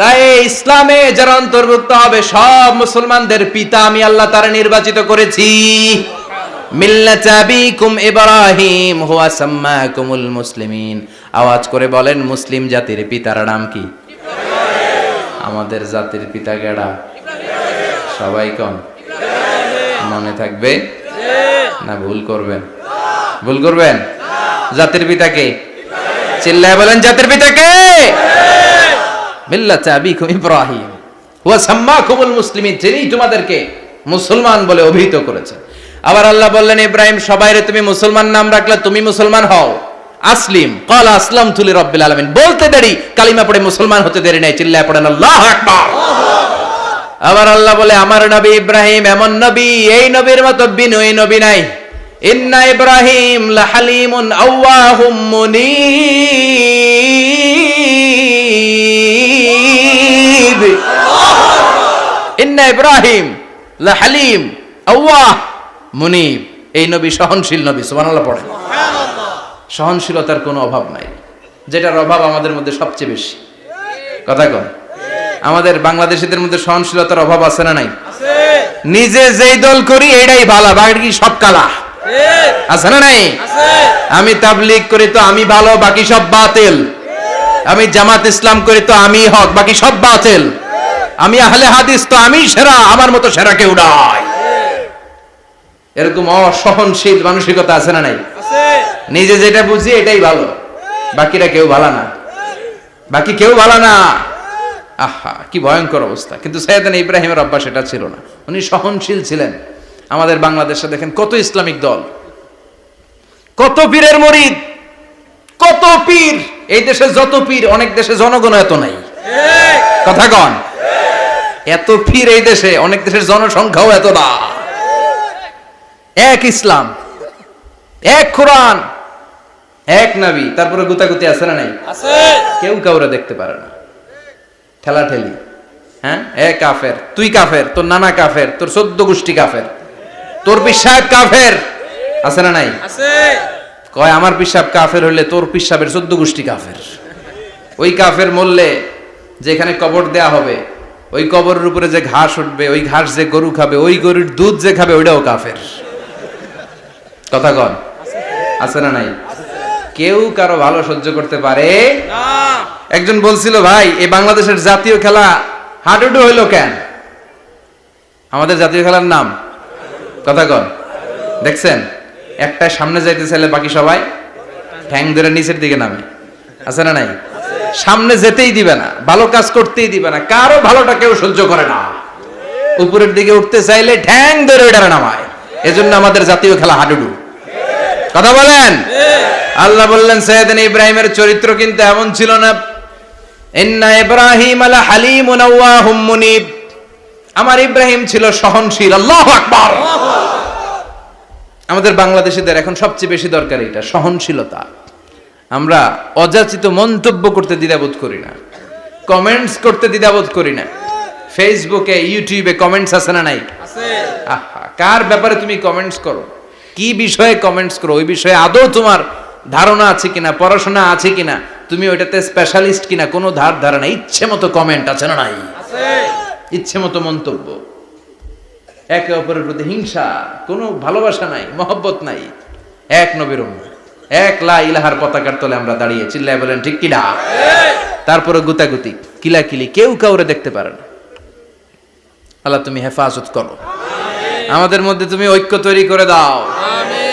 তাই ইসলামে যারা অন্তর্ভুক্ত হবে সব মুসলমানদের পিতা আমি আল্লাহ তারা নির্বাচিত করেছি। মিল্লাত আবিকুম ইব্রাহিম হুয়া সাম্মাকুমুল মুসলিমিন। আওয়াজ করে বলেন, মুসলিম জাতির পিতার নাম কি? আমাদের জাতির পিতা কেডা? সবাই কোন? মনে থাকবে না ভুল করবেন? ভুল করবেন? জাতির পিতা কে? চিল্লায় বলেন, জাতির পিতা কে? মিল্লাত আবিকুম ইব্রাহিম হুয়া সাম্মাকুমুল মুসলিমিন, যিনি তোমাদেরকে মুসলমান বলে অভিহিত করেছেন। আবার আল্লাহ বললেন, ইব্রাহিম সবাইরে তুমি মুসলমান নাম রাখলে তুমি মুসলমান হও। আসলিম ক্বালা আসলামতু লিরাব্বিল আলামিন, বলতে দেরি, কালিমা পড়ে মুসলমান হতে দেরি নাই। চিল্লায় পড়েন আল্লাহু আকবার। আবার আল্লাহ বলে, আমার নবী ইব্রাহিম এমন নবী, এই নবীর মতো বিনয়ী নবী নাই। ইন্না ইব্রাহিম লাহালিমুন আওয়াহুম মুনীব। ইন্না ইব্রাহিম লাহালিম আওয়াহ মুনীব, এই নবী সহনশীল নবী। সুবহানাল্লাহ পড়ে। সহনশীলতার কোনো অভাব নাই, যেটার অভাব আমাদের মধ্যে সবচেয়ে বেশি। কথা কন, আমাদের বাংলাদেশীদের মধ্যে সহনশীলতার অভাব আছে না নাই? নিজে যেই দল করি এটাই ভালো, বাকি সব কালা। আছে না নাই? আমি তাবলীগ করি তো আমি ভালো, বাকি সব বাতিল। আমি জামাত ইসলাম করি তো আমি হক, বাকি সব বাতিল। আমি আহলে হাদিস তো আমি সেরা, আমার মতো সেরা কেউ নাই। এরকম অসহনশীল মানসিকতা আছে না নাই? নিজে যেটা বুঝি এটাই ভালো, বাকিরা কেউ ভালো না, বাকি কেউ ভালো না। আহা, কি ভয়ঙ্কর অবস্থা। কিন্তু সাইয়েদনা ইব্রাহিমের অভ্যাস এটা ছিল না, উনি সহনশীল ছিলেন। আমাদের বাংলাদেশে দেখেন কত ইসলামিক দল, কত পীরের মুরিদ, কত পীর। এই দেশে যত পীর, অনেক দেশে জনগণ এত নাই। কথা কন, এত পীর এই দেশে, অনেক দেশের জনসংখ্যাও এত না। এক ইসলাম, এক কোরআন, এক নবী, তারপরে গুতাগুতি আছে না নাই? কেউ কাউরে দেখতে পারে না, ঠেলাঠেলি। হ্যাঁ, এ কাফের, তুই কাফের, তোর নানা কাফের, তোর 14 গোষ্ঠী কাফের, তোর পিসাব কাফের। আছে না নাই? কয় আমার পিসাব কাফের হইলে তোর পিসাবের 14 গোষ্ঠী কাফের। ওই কাফের মরলে যেখানে কবর দেয়া হবে, ওই কবরের উপরে যে ঘাস উঠবে, ওই ঘাস যে গরু খাবে, ওই গরুর দুধ যে খাবে, ওইটাও কাফের। কথা কন, আছে না নাই? কেউ কারো ভালো সহ্য করতে পারে না। একজন বলছিল, ভাই এই বাংলাদেশের জাতীয় খেলা হাডুডু হইলো কেন? আমাদের জাতীয় খেলার নাম, কথা কন, দেখছেন একটা সামনে যাইতে চাইলে বাকি সবাই ঠ্যাং ধরে নিচের দিকে নামে। আছে না নাই? সামনে যেতেই দিবে না, ভালো কাজ করতেই দিবে না, কারো ভালোটা কেউ সহ্য করে না। উপরের দিকে উঠতে চাইলে ঠ্যাং ধরে ওইটারে নামায়। এজন্য আমাদের জাতীয় খেলা হাডুডু। কথা বলেন। আল্লাহ বললেন, সাইয়েদনা ইব্রাহিমের চরিত্র কিন্তু এমন ছিল না। ইন্না ইব্রাহিম লাহালিমুন আওয়াহুম মুনীব, আমার ইব্রাহিম ছিল সহনশীল। আল্লাহু আকবার। আমাদের বাংলাদেশীদের এখন সবচেয়ে বেশি দরকার এটা, সহনশীলতা। আমরা অযাচিত মন্তব্য করতে দ্বিধাবোধ করি না, কমেন্টস করতে দ্বিধাবোধ করি না। ফেসবুকে, ইউটিউবে কমেন্টস আছে না নাই? আহা, কার ব্যাপারে তুমি কমেন্টস করো, কি বিষয়ে কমেন্টস করো, ওই বিষয়ে আদৌ তোমার ধারণা আছে কিনা, পড়াশোনা আছে কিনা, তুমি ওইটাতে স্পেশালিস্ট কিনা, কোনো ধারণা। ইচ্ছে মতো কমেন্ট আছে না নাই? ইচ্ছে মতো মন্তব্য, একে অপরের প্রতি হিংসা, কোনো ভালোবাসা নাই, মহব্বত নাই। এক নবীর উম্মত, এক লা ইলাহার পতাকার তলে আমরা দাঁড়িয়ে, চিল্লায় বলেন ঠিক কিনা? তারপরে গুতাগুতি, কিলাকিলি, কেউ কাউরে দেখতে পারে না। আল্লাহ তুমি হেফাজত করো, আমাদের মধ্যে তুমি ঐক্য তৈরি করে দাও,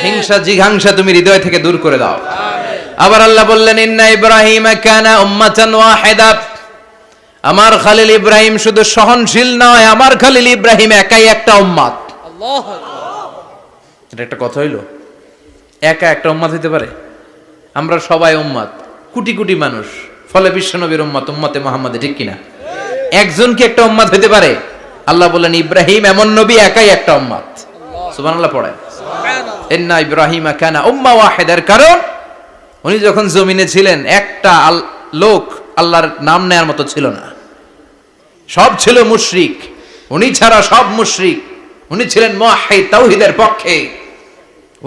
হিংসা জিঘাংসা তুমি হৃদয় থেকে দূর করে দাও। আবার আল্লাহ বললেন, ইন্না ইব্রাহিম কানা উম্মাতান ওয়াহিদা, আমার খলিল ইব্রাহিম শুধু সহনশীল নয়, আমার খলিল ইব্রাহিম একাই একটা উম্মত। আল্লাহু আকবার। এটা একটা কথা হইলো, একা একটা উম্মত হইতে পারে? আমরা সবাই উম্মত, কোটি কোটি মানুষ, ফলে বিশ্ব নবীর উম্মত, উম্মতে মুহাম্মাদে, ঠিক কিনা? একজন কি একটা উম্মত হইতে পারে? আল্লাহ বললেন, ইব্রাহিম এমন নবী, একাই একটা উম্মত। সুবহানাল্লাহ পড়েন। ইন্না ইব্রাহিম কানা উম্মা ওয়াহিদার, কারণ উনি যখন জমিনে ছিলেন একটা লোক আল্লাহর নাম নেয়ার মতো ছিল না, সব ছিল মুশরিক, উনি ছাড়া সব মুশরিক। উনি ছিলেন মুওয়াহহিদ, তাওহীদের পক্ষে।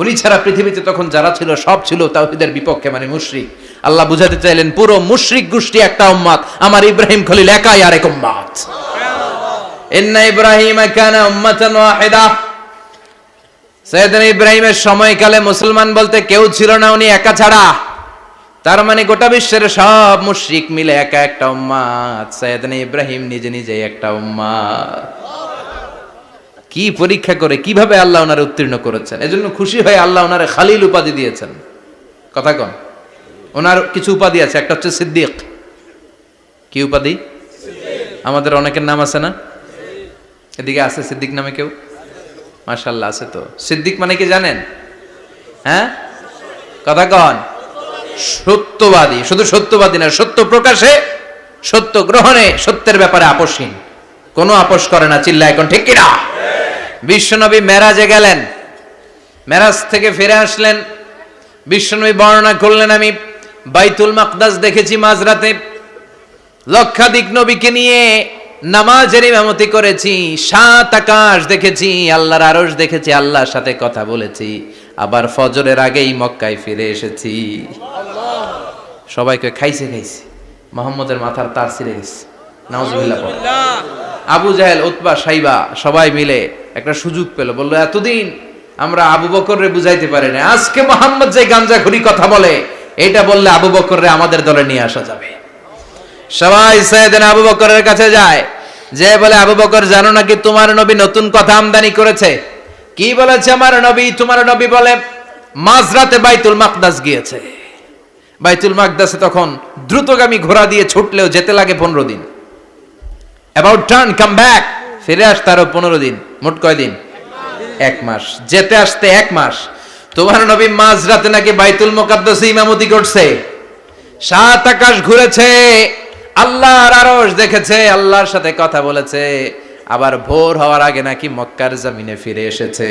উনি ছাড়া পৃথিবীতে তখন যারা ছিল সব ছিল তাওহীদের বিপক্ষে, মানে মুশরিক। আল্লাহ বুঝাতে চাইলেন পুরো মুশরিক গোষ্ঠী একটা উম্মত, আমার ইব্রাহিম খলিল একাই আরেক উম্মত। ইন্না ইব্রাহিম কানা উম্মাতান ওয়াহিদা। সাইয়েদনা ইব্রাহিমের সময়কালে মুসলমান বলতে কেউ ছিল না, উনি একা ছাড়া। তার মানে গোটা বিশ্বের সব মুশরিক মিলে একা একটা উম্মত, সাইয়েদনা ইব্রাহিম নিজে নিজে একটা উম্মত। কি পরীক্ষা করে কিভাবে আল্লাহ ওনারে উত্তীর্ণ করেছেন, এজন্য খুশি হয়ে আল্লাহ ওনারে খালিল উপাধি দিয়েছেন। কথা কন, ওনার কিছু উপাধি আছে, একটা হচ্ছে সিদ্দিক। কি উপাধি? আমাদের অনেকের নাম আছে না? এদিকে আছে সিদ্দিক নামে কেউ? মাশাআল্লাহ আছে তো। সিদ্দিক মানে কি জানেন? হ্যাঁ, কথা কন। সত্যবাদী, শুধু সত্যবাদী না, সত্য প্রকাশে, সত্য গ্রহণে, সত্যের ব্যাপারে আপোষহীন, কোনো আপোষ করে না। চিল্লা এখন ঠিক কিনা? বিশ্বনবী মেরাজে গেলেন, মেরাজ থেকে ফিরে আসলেন, বিশ্বনবী বর্ণনা করলেন আমি বাইতুল মাকদাস দেখেছি মাঝরাতে, লক্ষাধিক নবীকে নিয়ে নামাজের ইমামতি করেছি, 7 আকাশ দেখেছি, আল্লাহর আরশ দেখেছি, আল্লাহর সাথে কথা বলেছি, আবার ফজরের আগেই মক্কায় ফিরে এসেছি। সবাইকে খাইছে খাইছে, মুহাম্মদের মাথার তার ছিঁড়ে গেছে, নাউজুবিল্লাহ। আবু জাহেল, উতবা, সাইবা সবাই মিলে একটা সুযোগ পেল, বলল এতদিন আমরা আবু বকররে বুঝাইতে পারি না, আজকে মুহাম্মদ যে গাঞ্জাখুরি কথা বলে এটা বললে আবু বকররে আমাদের দলে নিয়ে আসা যাবে। সবাই সাইয়েদনা আবু বকরের কাছে যায়, যে বলে আবু বকর জানো নাকি তোমার নবী নতুন কথা আমদানি করেছে? কি বলেছে আমার নবী? তোমার নবী বলে মাঝরাতে বাইতুল মাকদাস গিয়েছে। বাইতুল মাকদাসে তখন দ্রুতগামী ঘোড়া দিয়ে ছুটলেও যেতে লাগে 15 দিন। অ্যাবাউট টার্ন কাম ব্যাক, ফিরে আসতে আরো 15 দিন, মোট কয় দিন? 1 মাস, যেতে আসতে 1 মাস। তোমার নবী মাঝরাতে নাকি বাইতুল মুকাদ্দাসে ইমামতি করছে, 7 আকাশ ঘুরেছে, আল্লাহর আরশ দেখেছে, আল্লাহর সাথে কথা বলেছে, আবার ভোর হওয়ার আগে নাকি মক্কার জমিনে ফিরে এসেছে।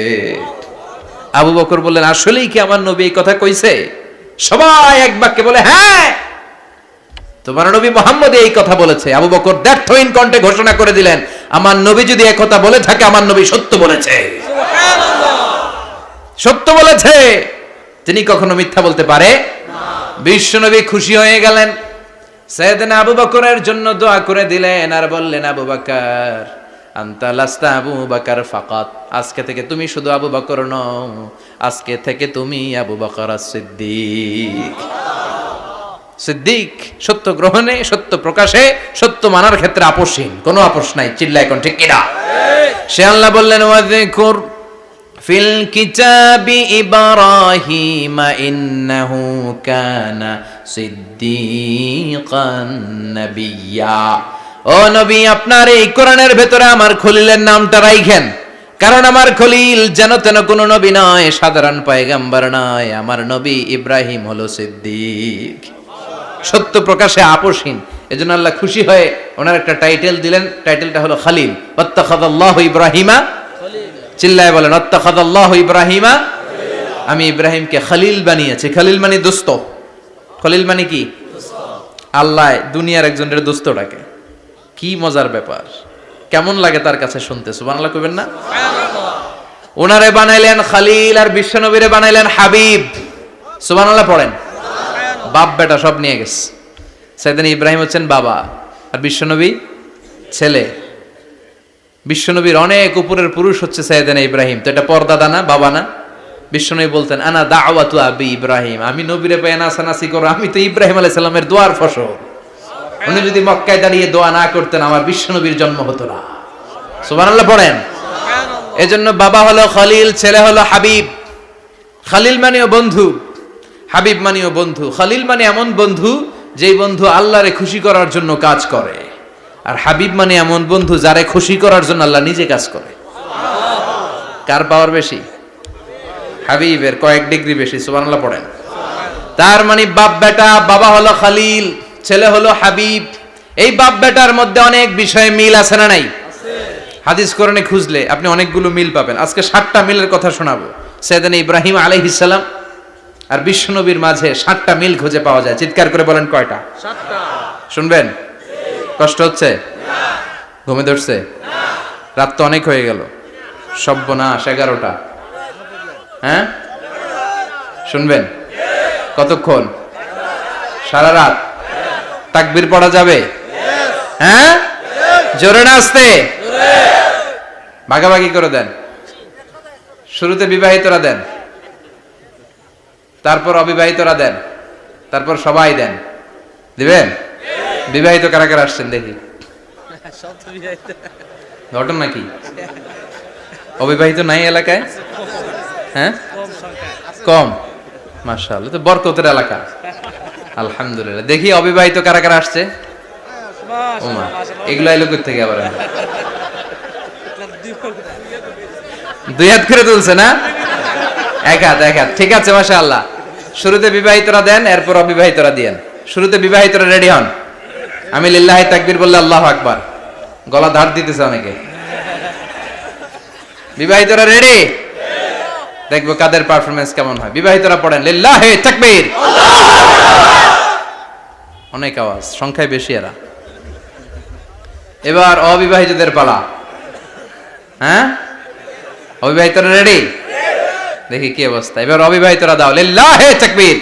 আবু বকর বললেন আসলেই কি আমার নবী এই কথা কইছে? সবাই এক বাক্যে বলে হ্যাঁ, তোমার নবী মুহাম্মদ এই কথা বলেছে। আবু বকর দ্ব্যর্থহীন কণ্ঠে ঘোষণা করে দিলেন, আমার নবী যদি এই কথা বলে থাকে, আমার নবী সত্য বলেছে। সুবহানাল্লাহ, সত্য বলেছে, তিনি কখনো মিথ্যা বলতে পারে না। বিশ্বনবী খুশি হয়ে গেলেন, সাইয়েদনা আবু বকরের জন্য দোয়া করে দিলেন, আর বললেন আবু বকর আনতা লাস্তা আবু বকর ফাকাত, আজকে থেকে তুমি শুধু আবু বকর নও, আজকে থেকে তুমি আবু বকর as-সিদ্দিক। সিদ্দিক সত্য গ্রহণে, সত্য প্রকাশে, সত্য মানার ক্ষেত্রে আপোষহীন, কোনো আপোষ নাই। চিল্লা এখন ঠিক কিনা? সে আল্লাহ বললেন ওয়াযকুর ফিল কিতাবি ইব্রাহিম ইন্নাহু কানা সিদ্দিকান নাবিয়্যা। ও নবী, আপনার এই কোরআনের ভেতরে আমার খলিলের নামটা রাখেন, কারণ আমার খলিল যেন তেন কোনো নবী নয়, সাধারণ পয়গম্বর নয়, আমার নবী ইব্রাহিম হলো সিদ্দিক, সত্য প্রকাশে আপোষহীন। এজন্য আল্লাহ খুশি হয়ে ওনার একটা টাইটেল দিলেন, টাইটেলটা হলো খালিল। ওয়াত্তাখাযাল্লাহু ইব্রাহিমা, চিল্লায় বলেন ওয়াত্তাখাযাল্লাহু ইব্রাহিমা, আমি ইব্রাহিমকে খালিল বানিয়েছি। খালিল মানে দোস্ত। খলিল মানে কি? আল্লাহ দুনিয়ার একজনের দোস্ত ডাকে, কি মজার ব্যাপার, কেমন লাগে তার কাছে শুনতে। সুবহানাল্লাহ কইবেন না? ওনারে বানাইলেন খালিল, আর বিশ্বনবীরে বানাইলেন হাবিব। সুবহানাল্লাহ পড়েন। বাপ বেটা সব নিয়ে গেছে। সাইয়েদনা ইব্রাহিম হচ্ছেন বাবা, আর বিশ্বনবী ছেলে। বিশ্বনবীর অনেক উপরের পুরুষ হচ্ছে সাইয়েদনা ইব্রাহিম, তো এটা পর্দাদা না, বাবা না? বিশ্বনবী বলতেন আনা দাওয়াতু আবি ইব্রাহিম, আমি নবীরে পেয়ে নাসানাসি করো, আমি তো ইব্রাহিম আলাইহিস সালামের দোয়ার ফসল। উনি যদি মক্কায় দাঁড়িয়ে দোয়া না করতেন, আমার বিশ্বনবীর জন্ম হতো না। সুবহানাল্লাহ পড়েন। এজন্য বাবা হলো খলিল, ছেলে হলো হাবিব। খলিল মানেও বন্ধু, হাবিব মানেও বন্ধু। খলিল মানে এমন বন্ধু যেই বন্ধু আল্লাহরে খুশি করার জন্য কাজ করে, আর হাবিব মানে এমন বন্ধু যারে খুশি করার জন্য আল্লাহ নিজে কাজ করে। কার পাওয়ার বেশি? হাবিবের কয়েক ডিগ্রি বেশি। সুবহানাল্লাহ পড়েন। তার মানে বাপ বেটা, বাবা হলো খলিল, ছেলে হলো হাবিব। এই বাপ বেটার মধ্যে অনেক বিষয়ে মিল আছে না নাই? হাদিস কোরআনে খুঁজলে আপনি অনেকগুলো মিল পাবেন। আজকে 7টা মিলের কথা শোনাবো। সাইয়েদনা ইব্রাহিম আলাইহিস সালাম আর বিশ্বনবীর মাঝে 7টা মিল খুঁজে পাওয়া যায়। চিৎকার করে বলেন কয়টা? 7টা। শুনবেন? কষ্ট হচ্ছে? না। ঘুমে ধরছে? না। রাত তো অনেক হয়ে গেল। সর্বনাশ, 11টা। হ্যাঁ, শুনবেন? কতক্ষণ? সারা রাত? তাকবীর পড়া যাবে? হ্যাঁ, জোরে না আস্তে? ভাগাভাগি করে দেন। শুরুতে বিবাহিতরা দেন, তারপর অবিবাহিতরা দেন, তারপর সবাই দেন। দিবেন? বিবাহিত কারা কারা আসছেন দেখি? ঘটনা কি? অবিবাহিত নাই এলাকায়? হ্যাঁ, কম। মাশাআল্লাহ, তো বরকতের এলাকা। আলহামদুলিল্লাহ। দেখি অবিবাহিত কারা কারা আসছে? ওমা, এগুলো এলো কোথা থেকে আবার? দুই হাত করে তুলছে না? এক হাত, এক হাত। ঠিক আছে, মাশাআল্লাহ। শুরুতে বিবাহিতরা দেন, এরপর অবিবাহিতরা দিয়েন। শুরুতে বিবাহিতরা রেডি হন। আমি লিল্লাহি তাকবীর বললে আল্লাহু আকবার। গলা ধার দিতেছে অনেকে। বিবাহিতরা রেডি? দেখবো কাদের পারফরম্যান্স কেমন হয়। বিবাহিতরা পড়েন লিল্লাহি তাকবীর। অনেক আওয়াজ, সংখ্যায় বেশি এরা। এবার অবিবাহিতদের পালা। হ্যাঁ, অবিবাহিতরা রেডি? দেখি কি অবস্থা। এবার অবিবাহিতরা দাও লিল্লাহি তাকবীর।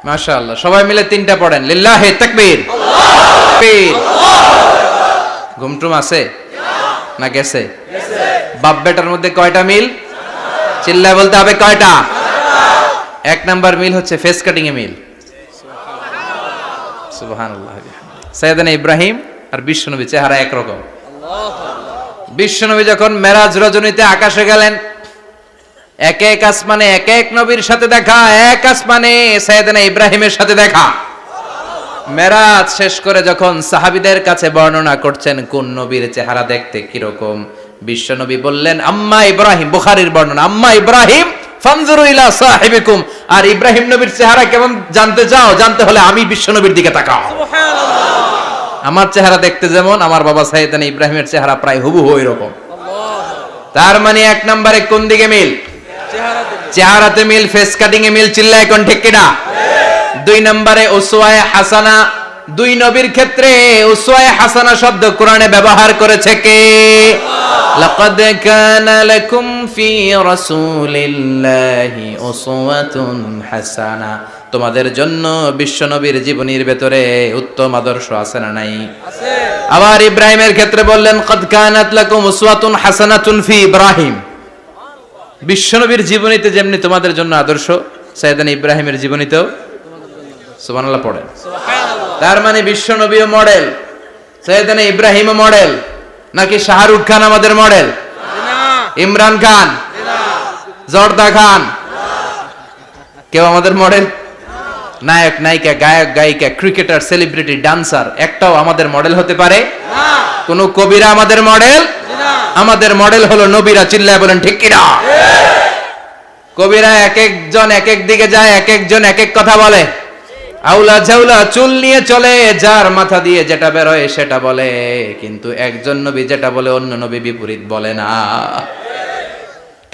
মাশাআল্লাহ, সবাই মিলে তিনটা পড়েন লিল্লাহি তাকবীর। ঘুমটুম আছে না গেছে? বাপ বেটার মধ্যে কয়টা মিল? চিল্লায় বলতে হবে কয়টা? এক নাম্বার মিল হচ্ছে ফেস কাটিং এ মিল। সুবহানাল্লাহ। সাইয়েদনা ইব্রাহিম আর বিশ্বনবী চেহারা একরকম। বিশ্বনবী যখন মেরাজ রজনীতে আকাশে গেলেন, এক এক আসমানে এক এক নবীর সাথে দেখা, এক আসমানে সাইয়েদনা ইব্রাহিমের সাথে দেখা। মেরাজ শেষ করে যখন সাহাবীদের কাছে বর্ণনা করছেন কোন নবীর চেহারা দেখতে কিরকম, বিশ্বনবী বললেন আম্মা ইব্রাহিম। বুখারীর বর্ণনা, আম্মা ইব্রাহিম ফানজুরু ইলা সাহিবিকুম। আর ইব্রাহিম নবীর চেহারা কেমন জানতে চাও? জানতে হলে আমি বিশ্বনবীর দিকে তাকাও। সুবহানাল্লাহ। আমার চেহারা দেখতে যেমন, আমার বাবা সাইয়েদনা ইব্রাহিমের চেহারা প্রায় হুবহু এরকম। তার মানে এক নম্বরে কোন দিকে মিল? চেহারাতে মিল, ফেস কাটিং এ মিল। চিল্লায় কোন ঠিক কিনা? দুই নম্বরে উসওয়ায়ে হাসানা। দুই নবীর ক্ষেত্রে উসওয়ায়ে হাসানা শব্দ কোরআনে ব্যবহার করেছে কে? লাকাদ কানা লাকুম ফি রাসূলিল্লাহি উসওয়াতুন হাসানা। তোমাদের জন্য বিশ্বনবীর জীবনীর ভেতরে উত্তম আদর্শ আছে না নাই? আছে। আবার ইব্রাহিমের ক্ষেত্রে বললেন কাদ কানাত লাকুম উসওয়াতুন হাসানাতুন ফি ইব্রাহিম। বিশ্বনবীর জীবনীতে যেমনি তোমাদের জন্য আদর্শ, সাইয়েদনা ইব্রাহিমের জীবনীতেও। সুবহানাল্লাহ পড়েন। সুবহানাল্লাহ। তার মানে বিশ্বনবীও মডেল, সাইয়েদনা ইব্রাহিমও মডেল। নাকি শাহরুখ খান আমাদের মডেল? না। ইমরান খান? না। জর্দা খান? না। কেউ আমাদের মডেল? নায়ক নায়িকা, গায়ক গায়িকা, ক্রিকেটার, সেলিব্রিটি, ডান্সার একটাও আমাদের মডেল হতে পারে না। কোন কবিরা আমাদের মডেল? আমাদের মডেল হলো নবীরা। চিল্লায় বলেন ঠিক কিনা? কবিরা এক একজন এক এক দিকে যায়, এক একজন এক এক কথা বলে। আউলা ঝাউলা চুল নিয়ে চলে, যার মাথা দিয়ে যেটা বের হয় সেটা বলে। কিন্তু একজন নবী যেটা বলে অন্য নবী বিপরীত বলে না।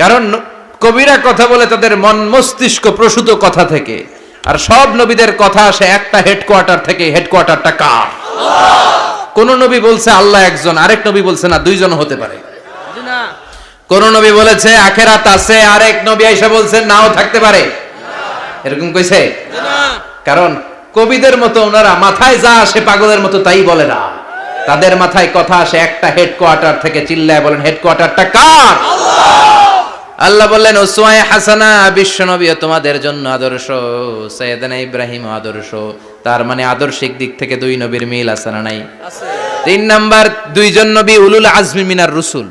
কারণ কবিরা কথা বলে তাদের মন মস্তিষ্ক প্রসূত কথা থেকে, আর সব নবীদের কথা আসে একটা হেডকোয়ার্টার থেকে। হেডকোয়ার্টারটা কার? কোন নবী বলছে আল্লাহ একজন, আরেক নবী বলছে না দুইজন হতে পারে। কোন নবী বলেছে আখিরাত আছে, আরেক নবী আইসা বলছে নাও থাকতে পারে। এরকম কইছে? কারণ কবিদের মতো ওনারা মাথায় যা আসে পাগলের মতো তাই বলে না। তাদের মাথায় কথা আসে একটা হেডকোয়ার্টার থেকে। চিল্লায় বলেন হেডকোয়ার্টারটা কার? আল্লাহ বললেন উসওয়ায়ে হাসানা। বিশ্বনবীও তোমাদের জন্য আদর্শ, সাইয়েদনা ইব্রাহিম আদর্শ। তার মানে আদর্শিক দিক থেকে দুই নবীর মিল আছে না নাই? আছে। তিন নাম্বার, দুইজন নবী উলুল আজমি মিনার রুসুল।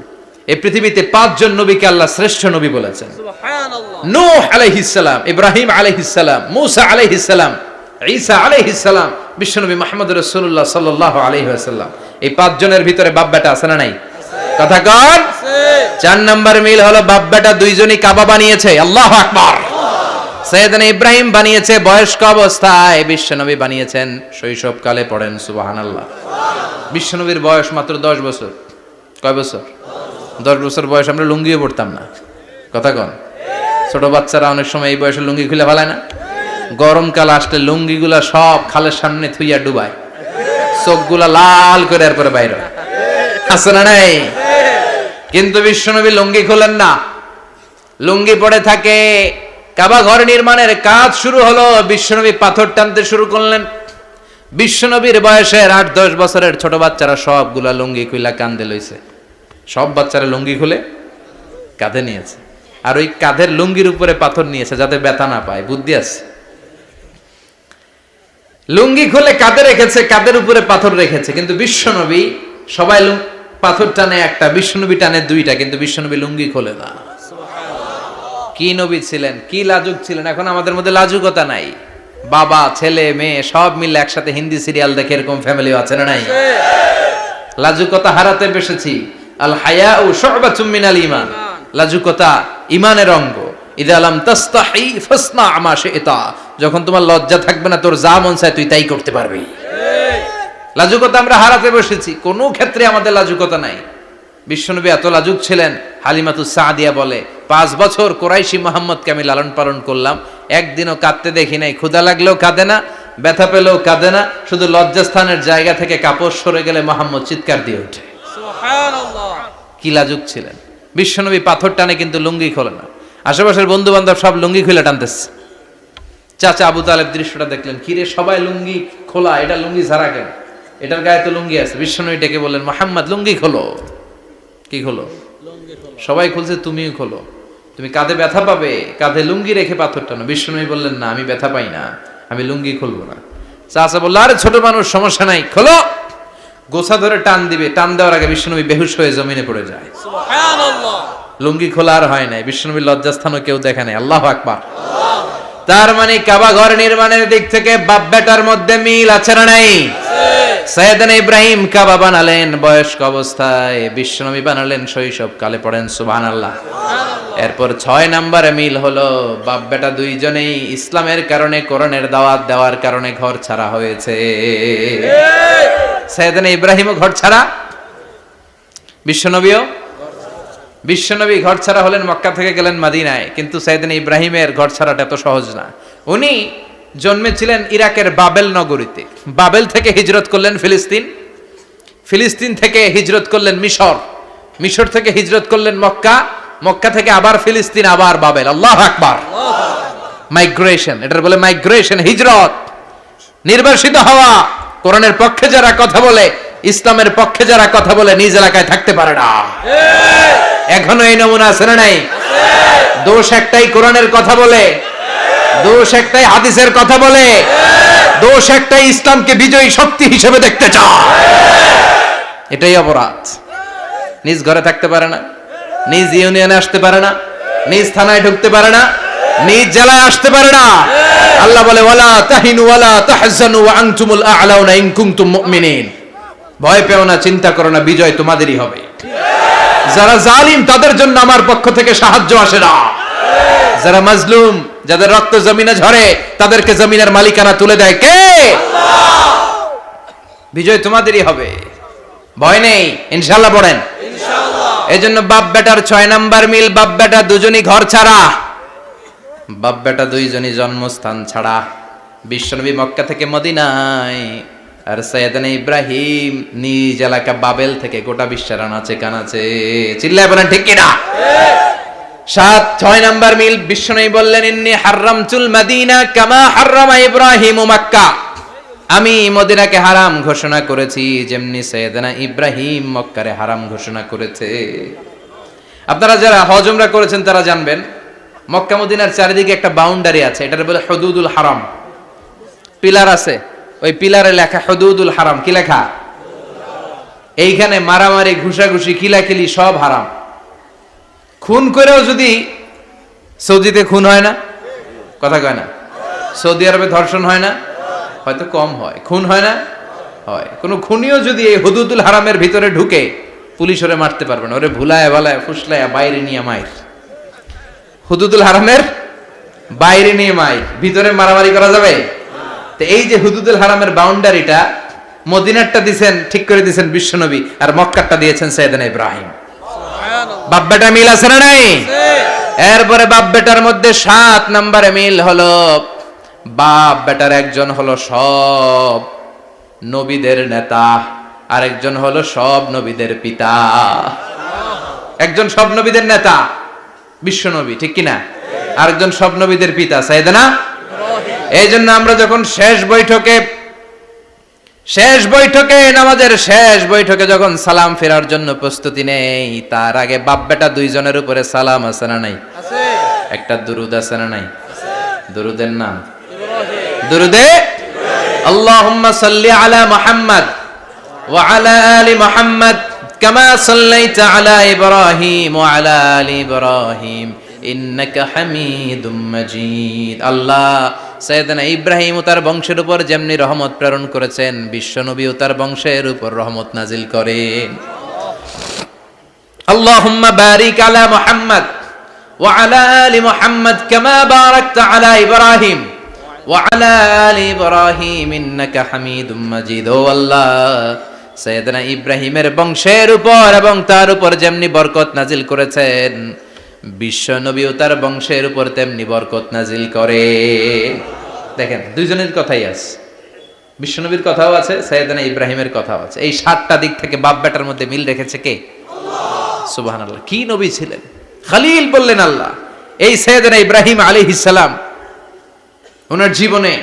এই পৃথিবীতে পাঁচজন নবীকে আল্লাহ শ্রেষ্ঠ নবী বলেছেন। সুবহানাল্লাহ। নূহ আলাইহিস সালাম, ইব্রাহিম আলাইহিস সালাম, মূসা আলাইহিস সালাম, ঈসা আলাইহিস সালাম, বিশ্বনবী মুহাম্মদ রাসূলুল্লাহ সাল্লাল্লাহু আলাইহি ওয়াসাল্লাম। এই পাঁচজনের ভিতরে বাপ বেটা আছে না নাই? কথা কন। চার নাম্বার মিল হলো বাপ বেটা দুইজনই কাবা বানিয়েছে। আল্লাহু আকবার। সাইয়েদনা ইব্রাহিম বানিয়েছে বয়স্ক অবস্থায়, বিশ্বনবী বানিয়েছেন শৈশবকালে। পড়েন সুবহানাল্লাহ। বিশ্বনবীর বয়স মাত্র 10 বছর। কয় বছর? 10 বছর বয়স আমরা লুঙ্গিও পড়তাম না। কথা কন। ছোট বাচ্চারা অনেক সময় এই বয়সে লুঙ্গি খুলে ফেলায় না? গরমকাল আসলে লুঙ্গিগুলা সব খালের সামনে থুইয়া ডুবায়, চোখগুলা লাল করে এরপরে বাইরে আছে না নাই? কিন্তু বিশ্বনবী লুঙ্গি খোলেন না, লুঙ্গি পড়ে থাকে। কাবা ঘর নির্মাণের কাজ শুরু হলো, বিশ্বনবী পাথর টানতে শুরু করলেন। বিশ্বনবীর বয়সের 8-10 বছরের ছোট বাচ্চারা সবগুলা লুঙ্গি খুইলা কাঁধে লইছে। সব বাচ্চারা লুঙ্গি খুলে কাঁধে নিয়েছে, আর ওই কাঁধের লুঙ্গির উপরে পাথর নিয়েছে যাতে ব্যথা না পায়। বুদ্ধি আছে। লুঙ্গি খুলে কাঁধে রেখেছে, কাঁধের উপরে পাথর রেখেছে। কিন্তু বিশ্বনবী, সবাই পাথর টানে একটা, বিশ্বনবী টানে দুইটা, কিন্তু বিশ্বনবী লুঙ্গি খোলে না। কি নবী ছিলেন, কি লাজুক ছিলেন। এখন আমাদের মধ্যে লাজুকতা নাই। বাবা ছেলে মেয়ে সব মিলে একসাথে হিন্দি সিরিয়াল দেখে এরকম ফ্যামিলিও আছে না নাই? লাজুকতা হারাতে বসেছি। আল হায়াউ শু'বাতুম মিনাল ঈমান। লাজুকতা ঈমানের অঙ্গ। ইযা লাম তাস্তাহি ফাসনা মা শি'তা। যখন তোমার লজ্জা থাকবে না, তোর যা মন চায় তুই তাই করতে পারবি। লাজুকতা আমরা হারাতে বসেছি, কোনো ক্ষেত্রে আমাদের লাজুকতা নাই। বিশ্বনবী এত লাজুক ছিলেন, হালিমাতুস সাদিয়া বলে 5 বছর কুরাইশি মুহাম্মদকে আমি লালন পালন করলাম, একদিনও কাঁদতে দেখি নাই। ক্ষুধা লাগলেও কাঁদে না, ব্যথা পেলেও কাঁদে না, শুধু লজ্জাস্থানের জায়গা থেকে কাপড় সরে গেলে মুহাম্মদ চিৎকার দিয়ে ওঠে। সুবহানাল্লাহ। কি লাজুক ছিলেন বিশ্বনবী। পাথর টানে কিন্তু লুঙ্গি খোলে না। আশেপাশের বন্ধু বান্ধব সব লুঙ্গি খুলে টানতেছে। চাচা আবু তালেব দৃশ্যটা দেখলেন, কিরে সবাই লুঙ্গি খোলা, এটা লুঙ্গি ছাড়া কেন? এটার গায়ে তো লুঙ্গি আছে। বিশ্বনবী ডেকে বললেন, মুহাম্মদ লুঙ্গি খোলো। কি খোলো? সবাই খুলছে, তুমিও খোলো। তুমি কাঁধে ব্যথা পাবে, কাঁধে লুঙ্গি রেখে পাথর টানো। বিশ্বনবী বললেন, না আমি ব্যথা পাই না, আমি লুঙ্গি খুলবো না। চাচা বলল, আরে ছোট মানুষ, সমস্যা নাই, খোলো। গোছা ধরে টান দিবে, টান দেওয়ার আগে বিশ্বনবী বেহুশ হয়ে জমিনে পড়ে যায়। সুবহানাল্লাহ। লুঙ্গি খোলা আর হয় নাই। বিশ্বনবীর লজ্জাস্থানও কেউ দেখে নাই। আল্লাহু আকবার। তার মানে কাবা ঘর নির্মাণের দিক থেকে বাপ বেটার মধ্যে মিল আছে না নাই? সাইয়েদনা ইব্রাহিম কাবা বানালেন বয়স্ক অবস্থায়, বিশ্বনবী বানালেন শৈশবকালে। পড়েন সুবহানাল্লাহ। এরপর 6 নম্বরে মিল হলো, বাপ বেটা দুইজনেই ইসলামের কারণে, কোরআনের দাওয়াত দেওয়ার কারণে ঘর ছাড়া হয়েছে। সাইয়েদনা ইব্রাহিমও ঘর ছাড়া, বিশ্বনবী ঘর ছাড়া হলেন, মক্কা থেকে গেলেন মদিনায়। কিন্তু সাইয়েদনা ইব্রাহিমের ঘর ছাড়াটা এত সহজ না। উনি জন্মেছিলেন ইরাকের বাবেল নগরীতে। বাবেল থেকে হিজরত করলেন ফিলিস্তিন, ফিলিস্তিন থেকে হিজরত করলেন মিশর, মিশর থেকে হিজরত করলেন মক্কা, মক্কা থেকে আবার ফিলিস্তিন, আবার বাবেল। আল্লাহু আকবার। মাইগ্রেশন, এটার বলে মাইগ্রেশন, হিজরত। নির্বাসিত হওয়া। কোরআনের পক্ষে যারা কথা বলে, ইসলামের পক্ষে যারা কথা বলে, নিজ এলাকায় থাকতে পারে না। এখনো এই নমুনা আছে না নাই? দোষ একটাই, কোরআনের কথা বলে। দোষ একটাই, হাদিসের কথা বলে। দোষ একটাই, ইসলামকে বিজয়ী শক্তি হিসেবে দেখতে চায়। এটাই অপরাধ। নিজ ঘরে থাকতে পারে না, নিজ ইউনিয়নে আসতে পারে না, নিজ থানায় ঢুকতে পারে না, নিজ জেলায় আসতে পারে না। আল্লাহ বলে, ওয়ালা তাহিনু ওয়ালা তাহজানু ওয়া আনতুমুল আ'লাউনা ইন কুনতুম মুমিনিন। ভয় পেও না, চিন্তা করো না, বিজয় তোমাদেরই হবে। যারা জালিম তাদের জন্য আমার পক্ষ থেকে সাহায্য আসে না। যারা মাজলুম, যাদের রক্ত জমিনে ঝরে, তাদেরকে জমিনের মালিকানা তুলে দেয় কে? আল্লাহ। বিজয় তোমাদেরই হবে, ভয় নেই, ইনশাআল্লাহ। পড়েন ইনশাআল্লাহ। এজন্য বাপ বেটার 6 নাম্বার মিল, বাপ বেটা দুজনই ঘর ছাড়া, বাপ বেটা দুইজনই জন্মস্থান ছাড়া। বিশ্বনবী মক্কা থেকে মদিনায়, আর সাইয়েদনা ইব্রাহিম নিজ এলাকা বাবেল থেকে গোটা বিশ্বের আনাচে কানাচে। চিল্লায় বলেন ঠিক কিনা? 6 নাম্বার মিল, বিশ্বনবী বললেন, ইন্নী হারামতুল মদিনা কামা হারামা ইব্রাহিম মক্কা। আমি মদিনাকে হারাম ঘোষণা করেছি যেমনি সাইয়েদনা ইব্রাহিম মক্কারে হারাম ঘোষণা করেছে। আপনারা যারা হজ উমরা করেছেন তারা জানবেন, মক্কা মদিনার চারিদিকে একটা বাউন্ডারি আছে, এটার বলে হুদুদুল হারাম। পিলার আছে, ওই পিলারে লেখা হুদুদুল হারাম। কি লেখা? এইখানে মারামারি, ঘুষাঘুষি, কিলাকিলি সব হারাম। খুন করেও যদি, সৌদিতে খুন হয় না, কথা কয় না? সৌদি আরবে ধর্ষণ হয় না, হয়তো কম হয়, খুন হয় না, হয়। কোন খুনিও যদি এই হুদুদুল হারামের ভিতরে ঢুকে, পুলিশ ওরে মারতে পারবে না। ওরে ভুলায় ভালায় ফুসলায় বাইরে নিয়ে মায়ের। হুদুদুল হারামের বাইরে নিয়ে মাইক, ভিতরে মারামারি করা যাবে? তো এই যে হুদুদুল হারামের বাউন্ডারিটা, মদিনারটা দিয়েছেন ঠিক করে দিয়েছেন বিশ্বনবী, আর মক্কারটা দিয়েছেন সাইয়েদনা ইব্রাহিম। বাপ বেটা মিল আছে না নাই? এরপরে বাপ বেটার মধ্যে 7 নম্বরে মিল হলো, বাপ বেটার একজন হলো সব নবীদের নেতা, আর একজন হলো সব নবীদের পিতা। একজন সব নবীদের নেতা বিশ্বনবী, ঠিক কিনা? আরেকজন সব নবীদের পিতা সাইয়েদনা ইব্রাহিম। এই জন্য আমরা যখন শেষ বৈঠকে নামাজের শেষ বৈঠকে যখন সালাম ফেরার জন্য প্রস্তুতি নেই, তার আগে বাপ বেটা দুইজনের উপরে সালাম আছে না নাই? একটা দুরুদ আছে না নাই? দুরুদের নাম দুরুদে আল্লাহুম্মা সাল্লি আলা মুহাম্মদ ওয়া আলা আলি মুহাম্মদ কামা সাল্লাইতা আলা ইব্রাহিম ওয়া আলা আলি ইব্রাহিম ইন্নাকা হামিদুম মাজিদ। আল্লাহ সাইয়েদনা ইব্রাহিম ও তার বংশের উপর যেমনি রহমত প্রেরণ করেছেন, বিশ্বনবী ও তার বংশের উপর রহমত নাজিল করেন। আল্লাহুম্মা বারিক আলা মুহাম্মদ ওয়া আলা আলি মুহাম্মদ কামা বারাকতা আলা ইব্রাহিম ওয়া আলা আলি ইব্রাহিম ইন্নাকা হামিদুম মাজিদ। ও আল্লাহ, সাইয়েদনা ইব্রাহিমের বংশের উপর এবং তার উপর যেমনি বরকত নাজিল করেছেন, বিশ্ব নবী ও তার বংশের উপর তেমনি বরকত নাজিল করে। দেখেন, দুইজনের কথাই আছে, বিশ্ব নবীর কথাও আছে, সাইয়েদনা ইব্রাহিমের কথাও আছে। এই 7টা দিক থেকে বাপ বেটার মধ্যে মিল রেখেছে কে? আল্লাহ। সুবহানাল্লাহ। কি নবী ছিলেন! খলিল বললেন আল্লাহ। এই সাইয়েদনা ইব্রাহিম আলাইহিস সালাম ওনার জীবনে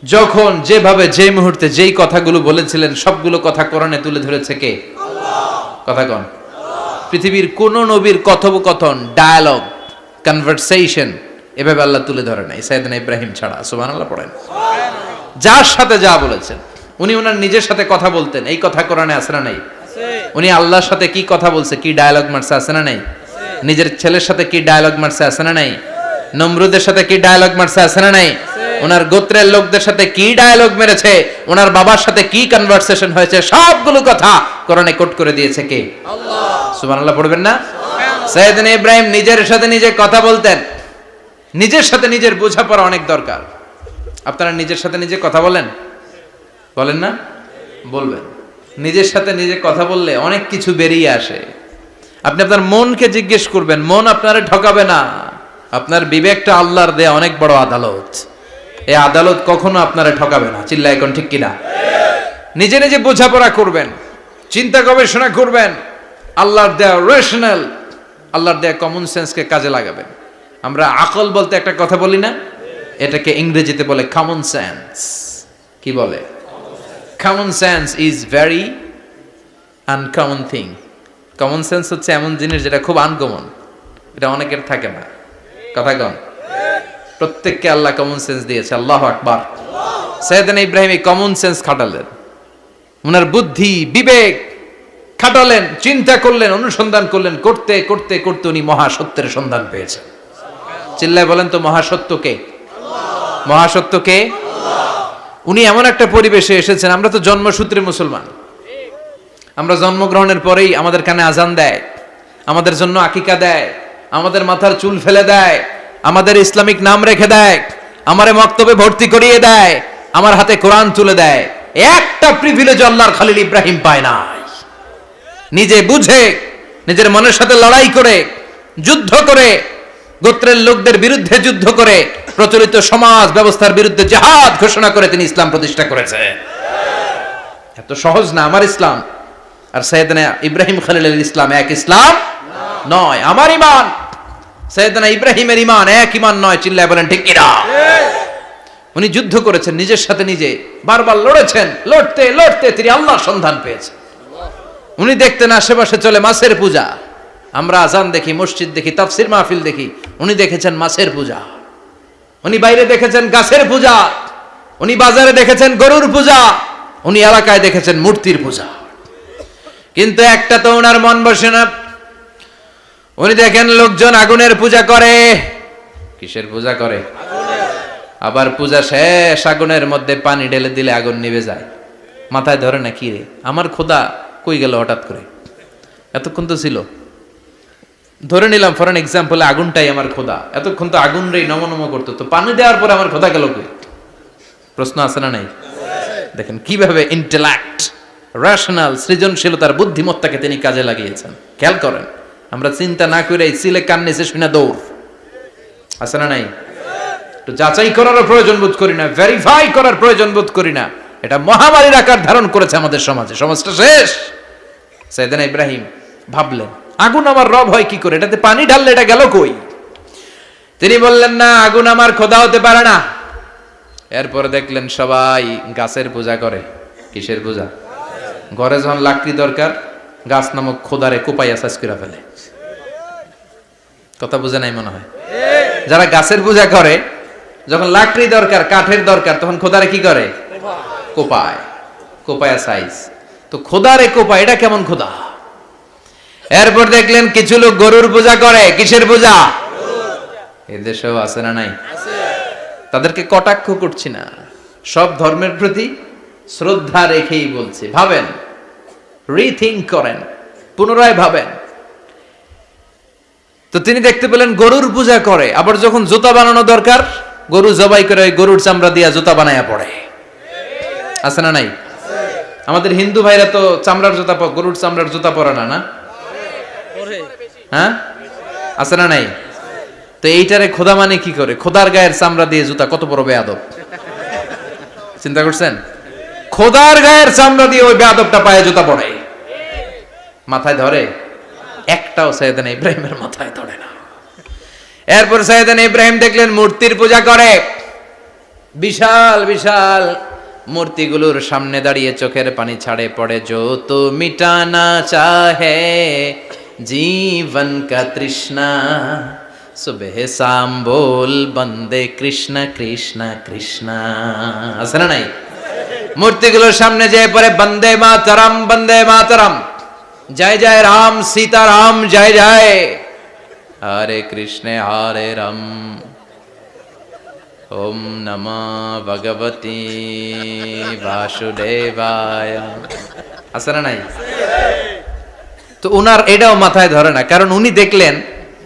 যখন যেভাবে যে মুহূর্তে যেই কথাগুলো বলেছিলেন, সবগুলো কথা কোরআনে তুলে ধরেছে কে? আল্লাহ। কথা কোন? পৃথিবীর কোন নবীর কথোপকথন, ডায়ালগ, কনভারসেশন এভাবে আল্লাহ তুলে ধরে নাই সাইয়েদনা ইব্রাহিম ছাড়া। সুবহানাল্লাহ পড়েন। যার সাথে যা বলেছেন, উনি ওনার নিজের সাথে কথা বলতেন, এই কথা কোরআনে আছে না নাই? উনি আল্লাহর সাথে কি কথা বলছে, কি ডায়ালগ মারছে, আছে না নাই? নিজের ছেলের সাথে কি ডায়ালগ মারছে, আছে না নাই? নমরুদের সাথে কি ডায়ালগ মারছে, আছে না নাই? ওনার গোত্রের লোকদের সাথে কি ডায়ালগ মেরেছে, ওনার বাবার সাথে কি কনভারসেশন হয়েছে, সবগুলো কথা কোরআনে কোট করে দিয়েছে কে? আল্লাহ। সুবহানাল্লাহ পড়বেন না? সাইয়েদনা ইব্রাহিম নিজের সাথে নিজে কথা বলতেন। নিজের সাথে নিজের বোঝাপড়া অনেক দরকার। আপনারা নিজের সাথে নিজে কথা বলেন? বলেন না? বলবেন। নিজের সাথে নিজে কথা বললে অনেক কিছু বেরিয়ে আসে। আপনি আপনার মনকে জিজ্ঞেস করবেন, মন আপনারে ঠকাবে না। আপনার বিবেকটা আল্লাহর দেয়া অনেক বড় আদালত। এই আদালত কখনো আপনারে ঠকাবে না। চিল্লায় এখন ঠিক কিনা? নিজে নিজে বোঝাপড়া করবেন, চিন্তা গবেষণা করবেন, আল্লাহর দেয়া রেশনাল, আল্লাহর দেয়া কমন সেন্সকে কাজে লাগাবেন। আমরা আকল বলতে একটা কথা বলি না, এটাকে ইংরেজিতে বলে কমন সেন্স। কি বলে? Common sense is very uncommon thing. Common sense হচ্ছে এমন জিনিস যেটা খুব আনকমন, এটা অনেকের থাকে না। কথা কন? প্রত্যেককে আল্লাহ কমন সেন্স দিয়েছে। আল্লাহু আকবার। সাইয়েদনা ইব্রাহিম এই কমন সেন্স খাটালেন, ওনার বুদ্ধি বিবেক খাটালেন, চিন্তা করলেন, অনুসন্ধান করলেন, করতে করতে করতে উনি মহাসত্যের সন্ধান পেয়েছেন। চিল্লায় বলেন তো, মহাসত্য কে? মহাসত্য কে? উনি এমন একটা পরিবেশে এসেছেন, আমরা তো জন্মসূত্রে মুসলমান, আমরা জন্মগ্রহণের পরেই আমাদের কানে আজান দেয়, আমাদের জন্য আকিকা দেয়, আমাদের মাথার চুল ফেলে দেয়, আমাদের ইসলামিক নাম রেখে দেয়, আমারে মক্তবে ভর্তি করিয়ে দেয়, আমার হাতে কোরআন তুলে দেয়। একটা প্রিভিলেজ আল্লাহর খলিল ইব্রাহিম পায় নাই। নিজে বুঝে, নিজের মনের সাথে লড়াই করে, যুদ্ধ করে, গোত্রের লোকদের বিরুদ্ধে যুদ্ধ করে, প্রচলিত সমাজ ব্যবস্থার বিরুদ্ধে জিহাদ ঘোষণা করে তিনি ইসলাম প্রতিষ্ঠা করেছে। এত সহজ না আমার ইসলাম আর সাইয়েদনা ইব্রাহিম খলিলের ইসলাম এক ইসলাম নয়। আমার ঈমান সাইয়েদনা ইব্রাহিমের ঈমান এক ঈমান নয়। চিল্লায় বলেন ঠিক কিনা? উনি যুদ্ধ করেছেন, নিজের সাথে নিজে বারবার লড়েছেন, লড়তে লড়তে তিনি আল্লাহর সন্ধান পেয়েছেন। উনি দেখতেন আশেপাশে চলে মাছের পূজা, আমরা আজান দেখি, মসজিদ দেখি, তাফসির মাহফিল দেখি, উনি দেখেছেন মাছের পূজা। উনি বাইরে দেখেছেন গাছের পূজা, উনি বাজারে দেখেছেন গরুর পূজা, উনি এলাকায় দেখেছেন মূর্তির পূজা। কিন্তু একটা তো ওনার মন বসে না। উনি দেখেন লোকজন আগুনের পূজা করে। কিসের পূজা করে? আবার পূজা শেষ আগুনের মধ্যে পানি ঢেলে দিলে আগুন নিভে যায়। মাথায় ধরে না, কি রে আমার খোদা কই গেল হঠাৎ করে, এতক্ষণ তো ছিল। ধরে নিলাম ফর এন এক্সাম্পল আগুনটাই আমার খোদা, এতক্ষণ তো আগুন রে নম নম করতো, তো পানি দেওয়ার পরে আমার খোদা গেল কই? প্রশ্ন আছে না নাই? দেখেন কিভাবে ইন্টেলেক্ট, রেশনাল, সৃজনশীলতার বুদ্ধিমত্তাকে তিনি কাজে লাগিয়েছেন। খেয়াল করেন, আমরা চিন্তা না করে সিলে কান নিচে শুনে দৌড়, আছে না নাই? তো যাচাই করার প্রয়োজন বোধ করি না, ভেরিফাই করার প্রয়োজন বোধ করি না। এটা মহামারীর আকার ধারণ করেছে আমাদের সমাজে, সমাজটা শেষ। সাইয়েদনা ইব্রাহিম ভাবলেন আগুন আমার রব হয় কি করে, এটাতে পানি ঢাললে এটা গেল কই? তিনি বললেন না, আগুন আমার খোদা হতে পারে না। এরপরে দেখলেন সবাই গাছের পূজা করে। কিসের পূজা? ঘরে যখন লাকড়ি দরকার, গাছ নামক খোদারে কোপাইয়া সাজ করে ফেলে। কথা বুঝে নাই মনে হয়? যারা গাছের পূজা করে, যখন লাকড়ি দরকার, কাঠের দরকার, তখন খোদারে কি করে? কোপায়, কোপায়া সাইজ। তো খোদারে কোপায়, এটা কেমন খোদা? এরপর দেখলেন কিছু লোক গরুর পূজা করে। কিসের পূজা? এদেশেও আছে না নাই? তাদেরকে কটাক্ষ করছি না, সব ধর্মের প্রতি শ্রদ্ধা রেখেই বলছি। ভাবেন, রিথিঙ্ক করেন, পুনরায় ভাবেন। তো তিনি দেখতে পেলেন গরুর পূজা করে, আবার যখন জুতা বানানো দরকার, গরু জবাই করে গরুর চামড়া দিয়া জুতা বানায়া পড়ে। আছে না নাই? আমাদের হিন্দু ভাইরা তো চামড়ার জুতা, গরুর চামড়ার জুতা পরে না, না? হ্যাঁ, আছে না নাই? তো এইটারে খোদা মানে কি করে? খোদার গায়ের চামড়া দিয়ে জুতা, কত বড় বেয়াদব! চিন্তা করছেন? খোদার গায়ের চামড়া দিয়ে ওই বেয়াদবটা পায়ে জুতা পড়ে। মাথায় ধরে? একটাও সাইয়েদনা ইব্রাহিমের মাথায় ধরে না। এরপর সাইয়েদনা ইব্রাহিম দেখলেন মূর্তির পূজা করে। বিশাল বিশাল মূর্তিগুলোর সামনে দাঁড়িয়ে চোখের পানি ছাড়ে পড়ে। যো তো মিটানা চাহে জীবন কা তৃষ্ণা, সুবহ শাম বল বন্দে কৃষ্ণ কৃষ্ণ কৃষ্ণ। আছে না নাই? মূর্তিগুলোর সামনে যেয়ে পড়ে বন্দে মাতরম, বন্দে মাতরম, জয় জয় রাম সীতারাম, জয় জয় হরে কৃষ্ণ হরে রাম, ওম নমঃ ভগবতে বাসুদেবায়। আছে না নাই? তো উনার এটাও মাথায় ধরে না, কারণ উনি দেখলেন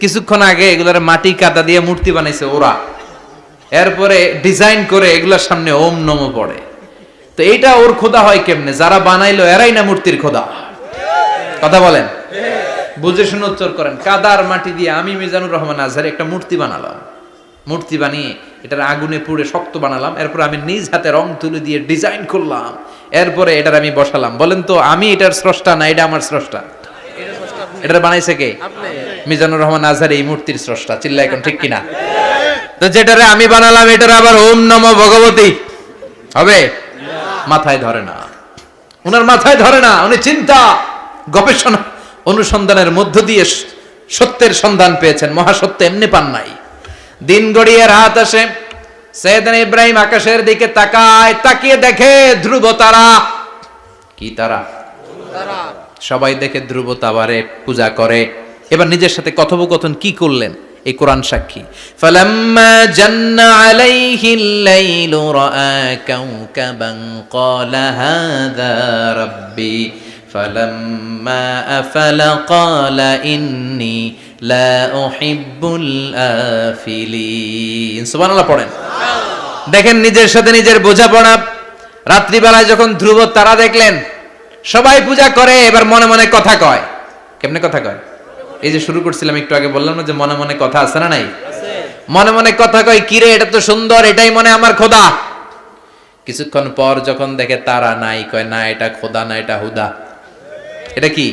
কিছুক্ষণ আগে এগুলোর মাটি কাদা দিয়ে মূর্তি বানাইছে ওরা, এরপরে ডিজাইন করে এগুলোর সামনে ওম নমঃ পড়ে। তো এইটা ওর খোদা হয় কেমনে? যারা বানাইলো এরাই না মূর্তির খোদা? কথা বলেন, বুঝে শুনে উত্তর করেন। কাদার মাটি দিয়ে আমি মিজানুর রহমান আজহারি একটা মূর্তি বানালাম, মূর্তি বানিয়ে এটার আগুনে পুড়ে শক্ত বানালাম, এরপর আমি নিজ হাতে রং তুলি দিয়ে ডিজাইন করলাম, এরপরে এটার আমি বসালাম। বলেন তো আমি এটার স্রষ্টা না এটা আমার স্রষ্টা? এটা বানাইছে কে? মিজানুর রহমান আজহারি এই মূর্তির স্রষ্টা। চিল্লা এখন ঠিক কিনা? তো যেটারে আমি বানালাম এটার আবার ওম নমঃ ভগবতী হবে? মাথায় ধরে না, উনার মাথায় ধরে না। উনি চিন্তা গবেষণা অনুসন্ধানের মধ্য দিয়ে সত্যের সন্ধান পেয়েছেন। মহাসত্য এমনি পান নাই। দিন গড়িয়ে রাত আসে, সাইয়েদনা ইব্রাহিম আকাশের দিকে তাকায়, তাকিয়ে দেখে ধ্রুব তারা। কি তারা? সবাই দেখে ধ্রুব তারারে পূজা করে। এবার নিজের সাথে কথোপকথন কি করলেন এই কোরআন সাক্ষী। ফালাম্মা জান্না আলাইহিল লাইলু রাআ কাওকাবান ক্বালা হাযা রাব্বি ফালাম্মা আফালা ক্বালা ইন্নী লা উহিব্বুল আফিলিন। সুবহানাল্লাহ পড়েন। দেখেন নিজের সাথে নিজের বোঝাপড়া। রাত্রিবেলায় যখন ধ্রুব তারা দেখলেন, সবাই পূজা করে, এবার মনে মনে কথা কয়। কেমনে কথা কয়? এই যে শুরু করছিলাম একটু আগে, বললাম না যে মনে মনে কথা আছে না নাই? মনে মনে কথা কয়, কিরে এটা তো সুন্দর, এটাই মনে আমার খোদা। কিছুক্ষণ পর যখন দেখে তারা নাই, কয় না এটা খোদা না, এটা হুদা। এটা কি?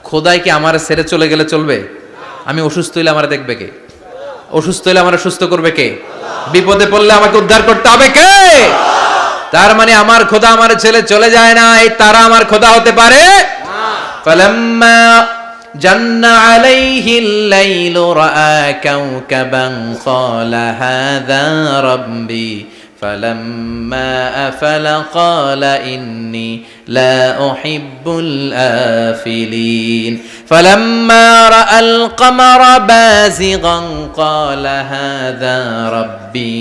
খোদাই কি আমার ছেড়ে চলে গেলে চলবে? আমি অসুস্থ হইলে আমার দেখবে কে? অসুস্থ হইলে আমার সুস্থ করবে কে? বিপদে পড়লে আমাকে উদ্ধার করতে হবে কে? তার মানে আমার খোদা আমার ছেলে চলে যায় না, এই তারা আমার খোদা হতে পারে? ফালাম্মা জান্না আলাইহিল লাইলু রাআ কাওকাবান ক্বালা হাযা রাব্বি ফালাম্মা আফালা ক্বালা ইন্নী লা উহিব্বুল আফিলিন ফালাম্মা রাআল কমারা বাযিগান ক্বালা হাযা রাব্বি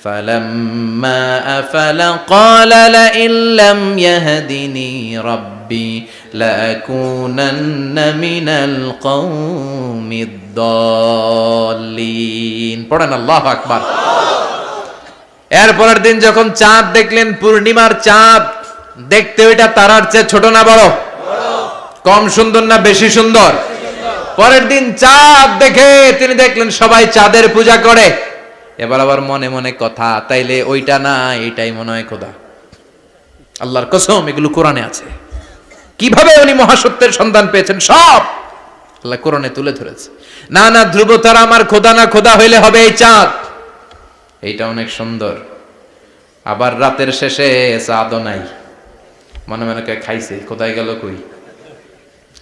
فلما أفل قال لئن لم يهدني ربي ربي لأكونن من القوم الضالين পড়েন আল্লাহু আকবার। এরপরের দিন যখন চাঁদ দেখলেন, পূর্ণিমার চাঁদ, দেখতে ওইটা তারার চেয়ে ছোট না বড়? কম সুন্দর না বেশি সুন্দর? পরের দিন চাঁদ দেখে তিনি দেখলেন সবাই চাঁদের পূজা করে। এবার আবার মনে মনে কথা, তাইলে ওইটা না এটাই মনে হয় খোদা। আল্লাহর কসম, এগুলো কোরআনে আছে। কিভাবে উনি মহাসত্যের সন্ধান পেয়েছেন সব আল্লাহ কোরআনে তুলে ধরেছে। না না, ধ্রুব তারা আমার খোদা না, খোদা হইলে হবে এই চাঁদ। এইটা অনেক সুন্দর। আবার রাতের শেষে চাঁদও নাই, মনে মনে খাইছে, খোদায় গেল কই?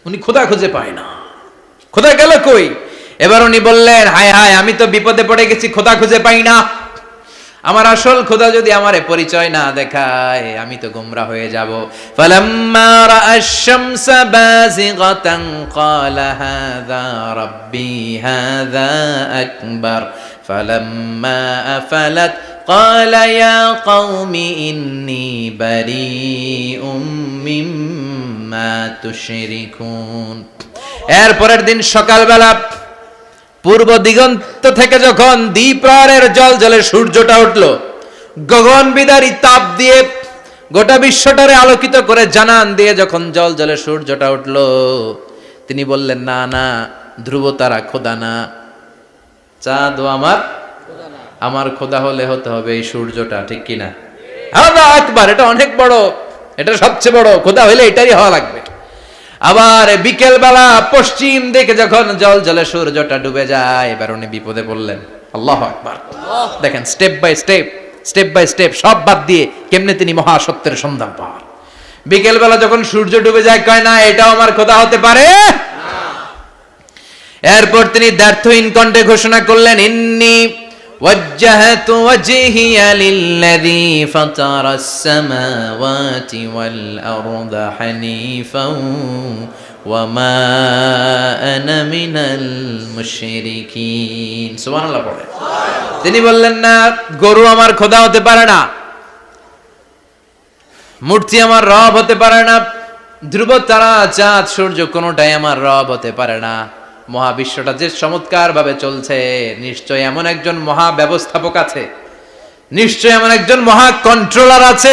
উনি খোদা খুঁজে পায় না, খোদা গেল কই? এবার উনি বললেন, হায় হায়, আমি তো বিপদে পড়ে গেছি, খোদা খুঁজে পাই না। আমার আসল খোদা যদি আমারে পরিচয় না দেখায়, আমি তো গোমরাহ হয়ে যাব। ফালাম্মা রাআশ শামসা বাযিগাতান ক্বালা হাযা রাব্বি হাযা আকবার ফালাম্মা আফালাত ক্বালা ইয়া কওমি ইন্নী বারীউম মিম্মা তুশরিকুন। এরপরের দিন সকালবেলা পূর্ব দিগন্ত থেকে যখন দ্বিপ্রহরের জলজলে সূর্যটা উঠল, গগন বিদারী তাপ দিয়ে গোটা বিশ্বটারে আলোকিত করে জানান দিয়ে যখন জলজলে সূর্যটা উঠল, তিনি বললেন, না না, ধ্রুব তারা খোদা না, চাঁদ আমার খোদা হলে হতে হবে এই সূর্যটা, ঠিক কিনা? আল্লাহু আকবার, এটা অনেক বড়, এটা সবচেয়ে বড় খোদা হইলে এটারই হওয়া লাগবে। আবার বিকেল বেলা পশ্চিম দিকে যখন জলজলে সূর্যটা ডুবে যায়, এবার উনি বিপদে পড়লেন। আল্লাহু আকবার। দেখেন, স্টেপ বাই স্টেপ সব বাদ দিয়ে কেমনে তিনি মহাসত্যের সন্ধান পান। বিকেল বেলা যখন সূর্য ডুবে যায়, কয় না এটাও আমার খোদা হতে পারে। এরপর তিনি দ্ব্যর্থহীন কণ্ঠে ঘোষণা করলেন, ইন্নী وجهت وجهي للذي فطر السماوات والأرض حنيفا وما أنا من المشركين। সুবহানাল্লাহ পড়ে। তিনি বললেন, না, গরু আমার খোদা হতে পারে না, মূর্তি আমার রব হতে পারে না, ধ্রুব তারা চাঁদ সূর্য কোনোটাই আমার রব হতে পারে না। মহাবিশ্বটা যে চমৎকার ভাবে চলছে, নিশ্চয় এমন একজন মহা ব্যবস্থাপক আছে, নিশ্চয় এমন একজন মহা কন্ট্রোলার আছে,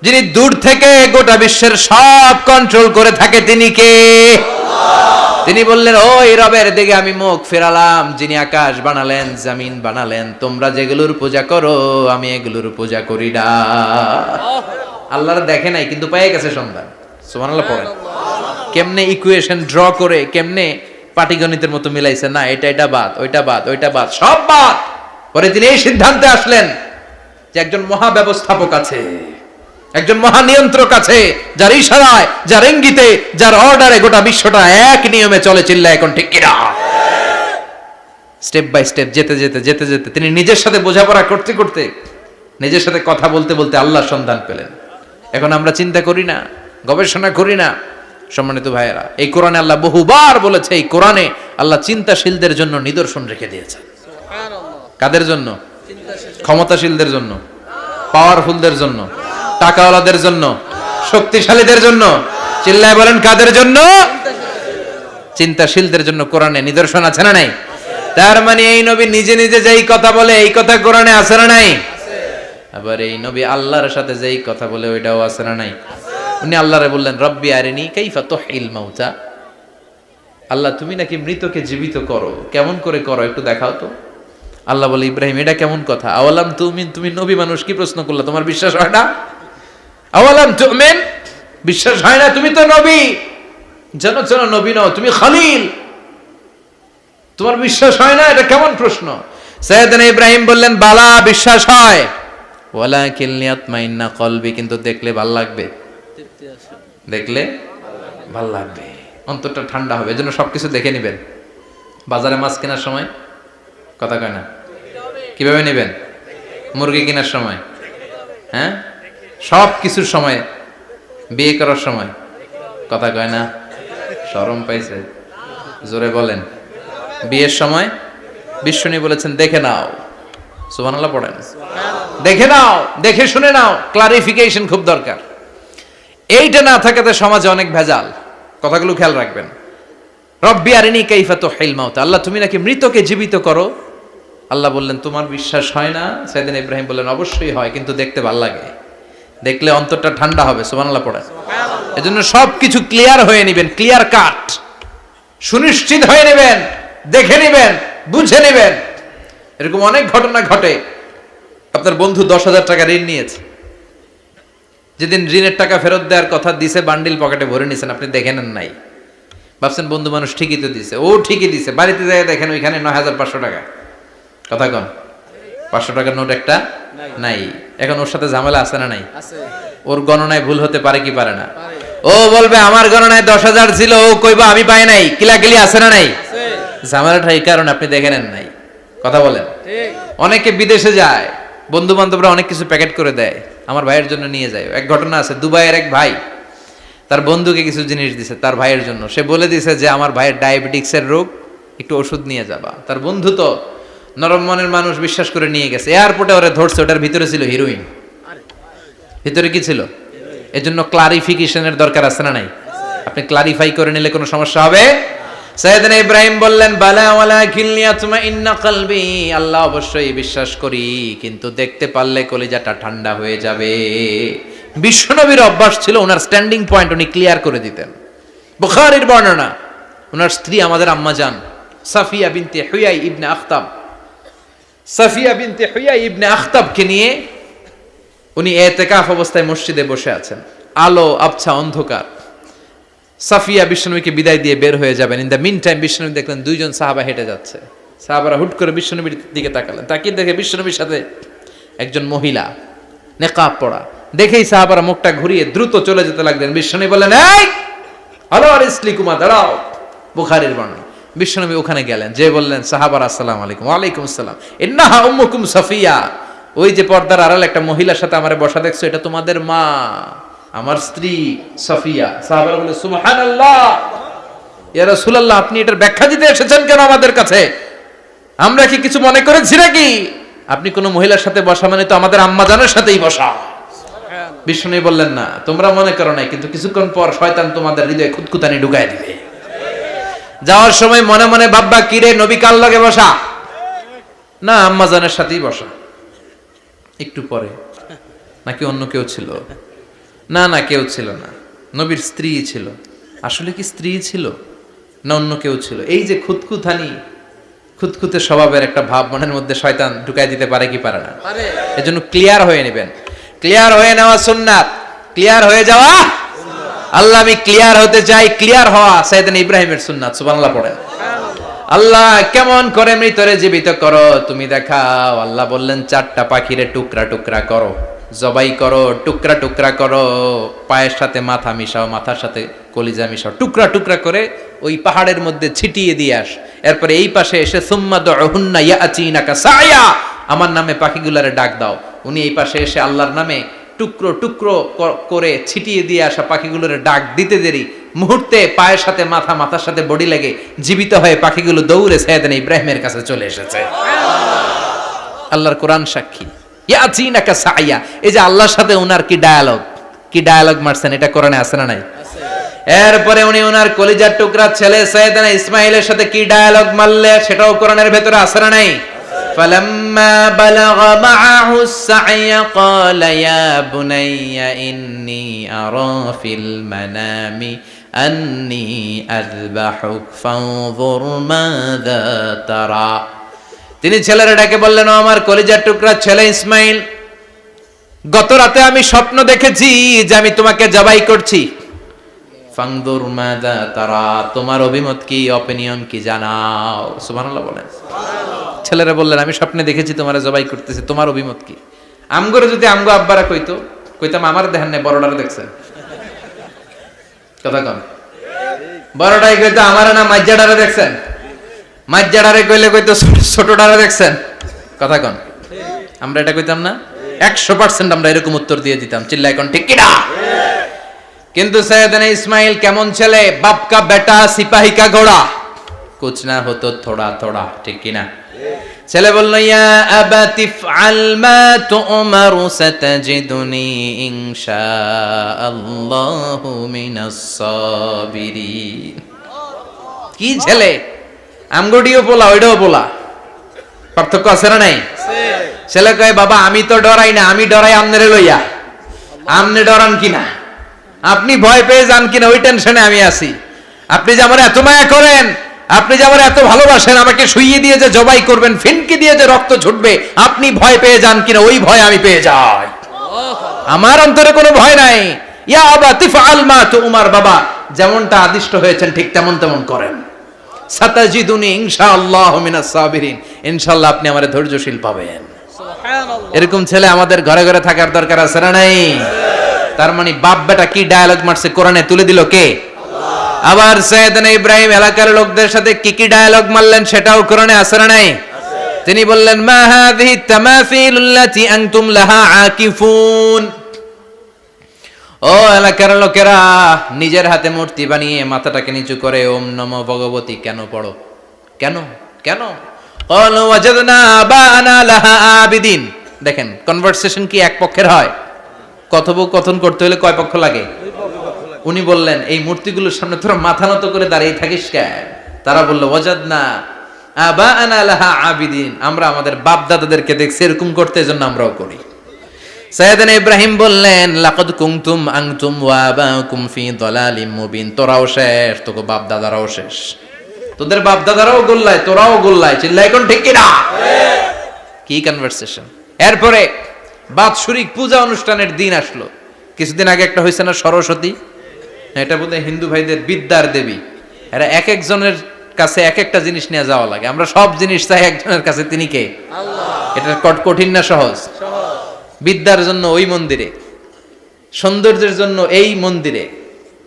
যিনি দূর থেকে গোটা বিশ্বের সব কন্ট্রোল করে থাকে। তিনি কে? তিনি বললেন, ওই রবের দিকে আমি মুখ ফেরালাম, যিনি আকাশ বানালেন, জমিন বানালেন। তোমরা যেগুলোর পূজা করো, আমি এগুলোর পূজা করি না। আল্লাহর দেখে নাই, কিন্তু পেয়ে গেছে সন্ধান। সুবহানাল্লাহ পড়েন। কেমনে ইকুয়েশন ড্র করে, কেমনে পাটিগণিতের মতো মিলাইছে, না এটা বাদ, ওইটা বাদ, ওইটা বাদ, সব বাদ। পরে তিনি এই সিদ্ধান্তে আসলেন যে একজন মহা ব্যবস্থাপক আছে, একজন মহা নিয়ন্ত্রক আছে, যার ইশারায়, যার ইঙ্গিতে, যার অর্ডারে গোটা বিশ্বটা এক নিয়মে চলে। চিল্লা এখন ঠিক কিনা? স্টেপ বাই স্টেপ যেতে যেতে তিনি নিজের সাথে বোঝাপড়া করতে করতে, নিজের সাথে কথা বলতে বলতে আল্লাহর সন্ধান পেলেন। এখন আমরা চিন্তা করি না, গবেষণা করি না। সম্মানিত ভাইয়েরা, এই কোরআনে আল্লাহ বহুবার বলেছে, এই কোরআনে আল্লাহ চিন্তাশীলদের জন্য নিদর্শন রেখে দিয়েছে। কাদের জন্য? ক্ষমতাশীলদের জন্য, পাওয়ারফুলদের জন্য, টাকাওয়ালাদের জন্য, শক্তিশালীদের জন্য। চিল্লায় বলেন, কাদের জন্য? চিন্তাশীলদের জন্য কোরআনে নিদর্শন আছে না নাই? তার মানে এই নবী নিজে নিজে যেই কথা বলে, এই কথা কোরআনে আছে না নাই? আবার এই নবী আল্লাহর সাথে যেই কথা বলে, ওইটাও আছে না নাই? উনি আল্লাহরে বললেন, রব্বি আরিনি কাইফা তুহিল মাউতা। আল্লাহ, তুমি নাকি মৃতকে জীবিত করো, কেমন করে করো একটু দেখাও তো। আল্লাহ বলে, ইব্রাহিম, এটা কেমন কথা? আওয়ালাম তুমিন, তুমি নবী মানুষ, কি প্রশ্ন করলা? তোমার বিশ্বাস হয় না? আওয়ালাম তুমিন, বিশ্বাস হয় না? তুমি তো নবী, জানো নবী নও, তুমি খলিল, তোমার বিশ্বাস হয় না? এটা কেমন প্রশ্ন? সাইয়েদনা ইব্রাহিম বললেন, বালা, বিশ্বাস হয়, ওয়ালাকিন লিয়াতমাইন্না কলবি, কিন্তু দেখলে ভাল লাগবে, দেখলে ভাল লাগবে, অন্তরটা ঠান্ডা হবে। এজন্য সবকিছু দেখে নেবেন। বাজারে মাছ কেনার সময় কথা কয় না, কিভাবে নেবেন? মুরগি কেনার সময়, হ্যাঁ, সব কিছুর সময়, বিয়ে করার সময় কথা কয় না, শরম পাইছে, জোরে বলেন। বিয়ের সময় বিশ্বনী বলেছেন, দেখে নাও। সুবহানাল্লাহ পড়েন। দেখে নাও, দেখে শুনে নাও, ক্লারিফিকেশন খুব দরকার। এইটা না থাকাতে সমাজে অনেক ভেজাল। কথাগুলো খেয়াল রাখবেন। রব্বি আরিনি কাইফা তুহিল মাউত, আল্লাহ তুমি নাকি মৃতকে জীবিত করো। আল্লাহ বললেন তোমার বিশ্বাস হয় না? সাইয়েদনা ইব্রাহিম বললেন অবশ্যই হয়, কিন্তু দেখতে ভালো লাগে, দেখলে অন্তরটা ঠান্ডা হবে। সুবহানাল্লাহ পড়েন। এজন্য সবকিছু ক্লিয়ার হয়ে নেবেন, ক্লিয়ার কাট, সুনিশ্চিত হয়ে নেবেন, দেখে নেবেন, বুঝে নেবেন। এরকম অনেক ঘটনা ঘটে। আপনার বন্ধু 10,000 টাকা ঋণ নিয়েছে, যেদিন ঋণের টাকা ফেরত দেওয়ার কথা দিছে বান্ডিল পকেটে ভরে নিয়েছেন, আপনি দেখে নেন নাই, ভাবছেন বন্ধু মানুষ ঠিকই তো দিছে। ও ঠিকই দিছে, বাড়িতে যাই দেখেন ওইখানে 9,500 টাকা। কথা কন, 500 টাকার নোট একটা নাই। এখন ওর সাথে ঝামেলা আছে না নাই? ওর গণনায় ভুল হতে পারে কি পারে না? ও বলবে আমার গণনায় 10,000 ছিল, ও কইবা আমি পাই নাই, কিলাকিলি আছে না নাই? ঝামেলাটা এই কারণে আপনি দেখে নেন নাই। কথা বলেন। অনেকে বিদেশে যায়, বন্ধু বান্ধবরা অনেক কিছু প্যাকেট করে দেয়, আমার ভাইয়ের জন্য নিয়ে যায়। এক ঘটনা আছে, দুবাইয়ের এক ভাই তার বন্ধুকে কিছু জিনিস দিছে তার ভাইয়ের জন্য। সে বলে দিছে যে আমার ভাইয়ের ডায়াবেটিক্সের রোগ, একটু ওষুধ নিয়ে যাবা। তার বন্ধু তো নরম মনের মানুষ, বিশ্বাস করে নিয়ে গেছে। এয়ারপোর্টে ওরা ধরছে, ওটার ভিতরে ছিল হিরোইন। ভিতরে কি ছিল? এজন্য ক্লারিফিকেশনের দরকার আছে না নাই? আপনি ক্লারিফাই করে নিলে কোনো সমস্যা হবে? সাইয়েদনা ইব্রাহিম বললেন বালা ওয়ালাকিন লিয়াতমাইন্না কলবি, আল্লাহ অবশ্যই বিশ্বাস করি, কিন্তু দেখতে পারলে কলিজাটা ঠান্ডা হয়ে যাবে। বিশ্বনবীর অভ্যাস ছিল, ওনার স্ট্যান্ডিং পয়েন্ট উনি ক্লিয়ার করে দিতেন। বুখারীর বর্ণনা, ওনার স্ত্রী আমাদের আম্মা জান সাফিয়া বিনতে হুয়াই ইবনে আখতাব, সাফিয়া বিনতে হুয়াই ইবনে আখতাবকে নিয়ে উনি ইতিকাফ অবস্থায় মসজিদে বসে আছেন। আলো আবছা অন্ধকার। সাফিয়া বিশ্বনবীকে বিদায় দিয়ে বের হয়ে যাবেন। ইন দ্য মিন টাইম বিশ্বনবী দেখলেন দুইজন সাহাবা হেঁটে যাচ্ছে। সাহাবারা হুট করে বিশ্বনবীর দিকে তাকালেন। তাকিয়ে দেখে বিশ্বনবীর সাথে একজন মহিলা, নেকাব পরা। দেখেই সাহাবারা মুখটা ঘুরিয়ে দ্রুত চলে যেতে লাগলেন। বিশ্বনবী বললেন এই হ্যালো আরিসলিকুমা, দাঁড়াও। বুখারীর বর্ণনা। বিশ্বনবী ওখানে গেলেন, যে বললেন সাহাবারা আসসালামু আলাইকুম। ওয়ালাইকুম আসসালাম। ইন্নাহা উম্মুকুম সাফিয়া, ওই যে পর্দার আড়ালে একটা মহিলার সাথে আমারে বসা দেখছো, এটা তোমাদের মা, আমার স্ত্রী সাফিয়া। সাহাবারা বলে সুবহানাল্লাহ, ইয়া রাসূলুল্লাহ আপনি এটার ব্যাখ্যা দিতে এসেছেন কেন আমাদের কাছে? আমরা কি কিছু মনে করেছি নাকি? আপনি কোন মহিলার সাথে বসা মানে তো আমাদের আম্মা জানের সাথেই বসা। বিষ্ণু বললেন না, তোমরা মনে করো নাই, কিন্তু কিছুক্ষণ পর শয়তান তোমাদের হৃদয়ে খুঁতখুঁতানি ঢুকায় দিবে। যাওয়ার সময় মনে মনে ভাববা কিরে নবী কার লগে বসা? না, আম্মা জানের সাথেই বসা। একটু পরে নাকি অন্য কেউ ছিল? না না, কেউ ছিল না, নবীর স্ত্রী ছিল। আসলে কি স্ত্রী ছিল না অন্য কেউ ছিল? এই যে খুঁতখুঁতানি, খুঁতখুঁতে স্বভাবের একটা ভাব মনের মধ্যে শয়তান ঢুকায় দিতে পারে কি পারে না? এজন্য ক্লিয়ার হয়ে নেবেন। ক্লিয়ার হয়ে নেওয়া সুন্নাত, ক্লিয়ার হয়ে যাওয়া। আল্লাহ আমি ক্লিয়ার হতে চাই, ক্লিয়ার হওয়া সাইয়েদনা ইব্রাহিমের সুন্নাত। সুবহানাল্লাহ পড়েন। আল্লাহ কেমন করে মৃতরে জীবিত করো তুমি দেখাও। আল্লাহ বললেন 4টা পাখিরে টুকরা টুকরা করো, জবাই করো, টুকরা টুকরা করো, পায়ের সাথে মাথা মিশাও, মাথার সাথে কলিজা মিশাও, টুকরা টুকরা করে ওই পাহাড়ের মধ্যে ছিটিয়ে দিয়ে আস। এরপরে এই পাশে এসে সুম্মা দুহুন্না ইয়াতিনাকা সায়া, আমার নামে পাখিগুলারে ডাক দাও। উনি এই পাশে এসে আল্লাহর নামে টুকরো টুকরো করে ছিটিয়ে দিয়ে আসা পাখিগুলোর ডাক দিতে দেরি, মুহূর্তে পায়ের সাথে মাথা, মাথার সাথে বডি লেগে জীবিত হয়ে পাখিগুলো দৌড়ে সাইয়েদনা ইব্রাহিমের কাছে চলে এসেছে। আল্লাহর কোরআন সাক্ষী। ইয়াতিনাকা সায়া, এই যে আল্লাহর সাথে উনার কি ডায়ালগ মারছেন, এটা কোরআনে আছে না নাই? এরপরে উনি ওনার কলিজার টুকরা ছেলে সাইয়েদনা ইসমাইলের সাথে কি ডায়ালগ মারলে, সেটাও কোরআনের ভেতরে আছে না নাই? فلما بلغ معه السعي قال يا بني إني أرى في المنام أني أذبحك فانظر ماذا ترى। তিনি ছেলের ডাকে বললেন, ও আমার কলিজার টুকরা ছেলে ইসমাইল, গত রাতে আমি স্বপ্ন দেখেছি যে আমি তোমাকে জবাই করছি। ফানজুর মাযা তারা, তোমার অভিমত কি, অপিনিয়ন কি জানাও। সুবহানাল্লাহ বলেন। ছেলেরা বললেন আমি স্বপ্নে দেখেছি তোমারে জবাই করতেছি, তোমার অভিমত কি? আমগরে যদি আমগো আব্বারা কইতাম আমার দেখেন না, বড়ডারে দেখছেন। কথা কম, বড়টাই কইতো আমার না মাজ্জাডারে দেখছেন, মাজ্জাডারে কইলে কইতো ছোটডারে দেখছেন। কথা কন, আমরা এটা কইতাম না? 100% আমরা এরকম উত্তর দিয়ে দিতাম, চিল্লায় কোন ঠিক কিনা? কিন্তু সাইয়েদনা ইসমাইল কেমন ছেলে, বাপ কা বেটা সিপাহী কা ঘোড়া, কুছ না হতো থোড়া থোড়া, ঠিক কিনা? ছেলে বলল, ইয়া আবাতি ফআল মা তু'মারু সাতাজিদুনি ইনশাআল্লাহু মিনাস সাবিরিন। কি ছেলে, আমগুডিও পোলা ওইটাও পোলা, পার্থক্য আছে না নাই? ছেলে কয়, বাবা আমি তো ডরাই না, আমি ডরাই আমনেরে লইয়া। আমনে ডরান কিনা, আপনি ভয় পেয়ে যান কিনা ওই টেনশনে আমি আছি। আপনি যে আমার এত মায়া করেন, আপনি যে আমার এত ভালোবাসেন, আমাকে শুইয়ে দিয়ে যে জবাই করবেন, ফিনকি দিয়ে যে রক্ত ছুটবে, আপনি ভয় পেয়ে যান কিনা ওই ভয় আমি পেয়ে যাই। আমার অন্তরে কোনো ভয় নাই। ইয়া আবাতি ফাআল মা তু'মার, বাবা যেমনটা আদিষ্ট হয়েছেন ঠিক তেমন তেমন করেন। সাতাজিদুনি ইনশাআল্লাহু মিনাস সাবিরিন, ইনশাআল্লাহ আপনি আমারে ধৈর্যশীল পাবেন। সুবহানাল্লাহ। এরকম ছেলে আমাদের ঘরে ঘরে থাকার দরকার আছে না নাই? তার মানে বাপ বেটা কি ডায়ালগ মারছে কোরআনে তুলে দিল কে? আবার সাইয়েদনা ইব্রাহিম এলাকার লোকদের সাথে কি কি ডায়ালগ মারলেন সেটাও কোরআনে আছে না নাই? তিনি বললেন, মা হাযিহি তামাসিলুল্লাতী আনতুম লাহা আকিফুন। ও এলাকার লোকেরা, নিজের হাতে মূর্তি বানিয়ে মাথাটাকে নিচু করে ওম নমো ভগবতী কেন পড়ো? কেন কেন? ক্বালু ওয়াজাদনা আবানা লাহা আবিদিন। দেখেন কনভারসেশন কি এক পক্ষের হয়? কথোপকথন করতে হলে কয় পক্ষ লাগে? উনি বললেন, এই মূর্তিগুলোর সামনে তোরা মাথা নত করে দাঁড়িয়ে থাকিস কেন? তারা বলল, ওয়াজাদনা আবানা লাহা আবিদিন, আমরা আমাদের বাপ দাদাদেরকে দেখছি এরকম করতে, এজন্য আমরাও করি। সাইয়েদনা ইব্রাহিম বললেন, লাকাদ কুনতুম আনতুম ওয়া আবাকুম ফি দালালিম মুবিন। তোরাও শেষ, তোকে বাপ দাদারাও শেষ, তোদের বাপ দাদারাও গোল্লায়, তোরাও গোল্লায়। চিল্লাই কোন ঠিক কিনা? কি কনভারসেশন। এরপরে বাৎসরিক পূজা অনুষ্ঠানের দিন আসলো। কিছুদিন আগে একটা হয়েছে না সরস্বতী, এটা বোধহয় হিন্দু ভাইদের বিদ্যার দেবী। এরা এক একজনের কাছে এক একটা জিনিস নিয়ে যাওয়া লাগে। আমরা সব জিনিস চাই একজনের কাছে, তিনি কে? আল্লাহ। এটা কঠিন না সহজ? বিদ্যার জন্য ওই মন্দিরে, সৌন্দর্যের জন্য এই মন্দিরে,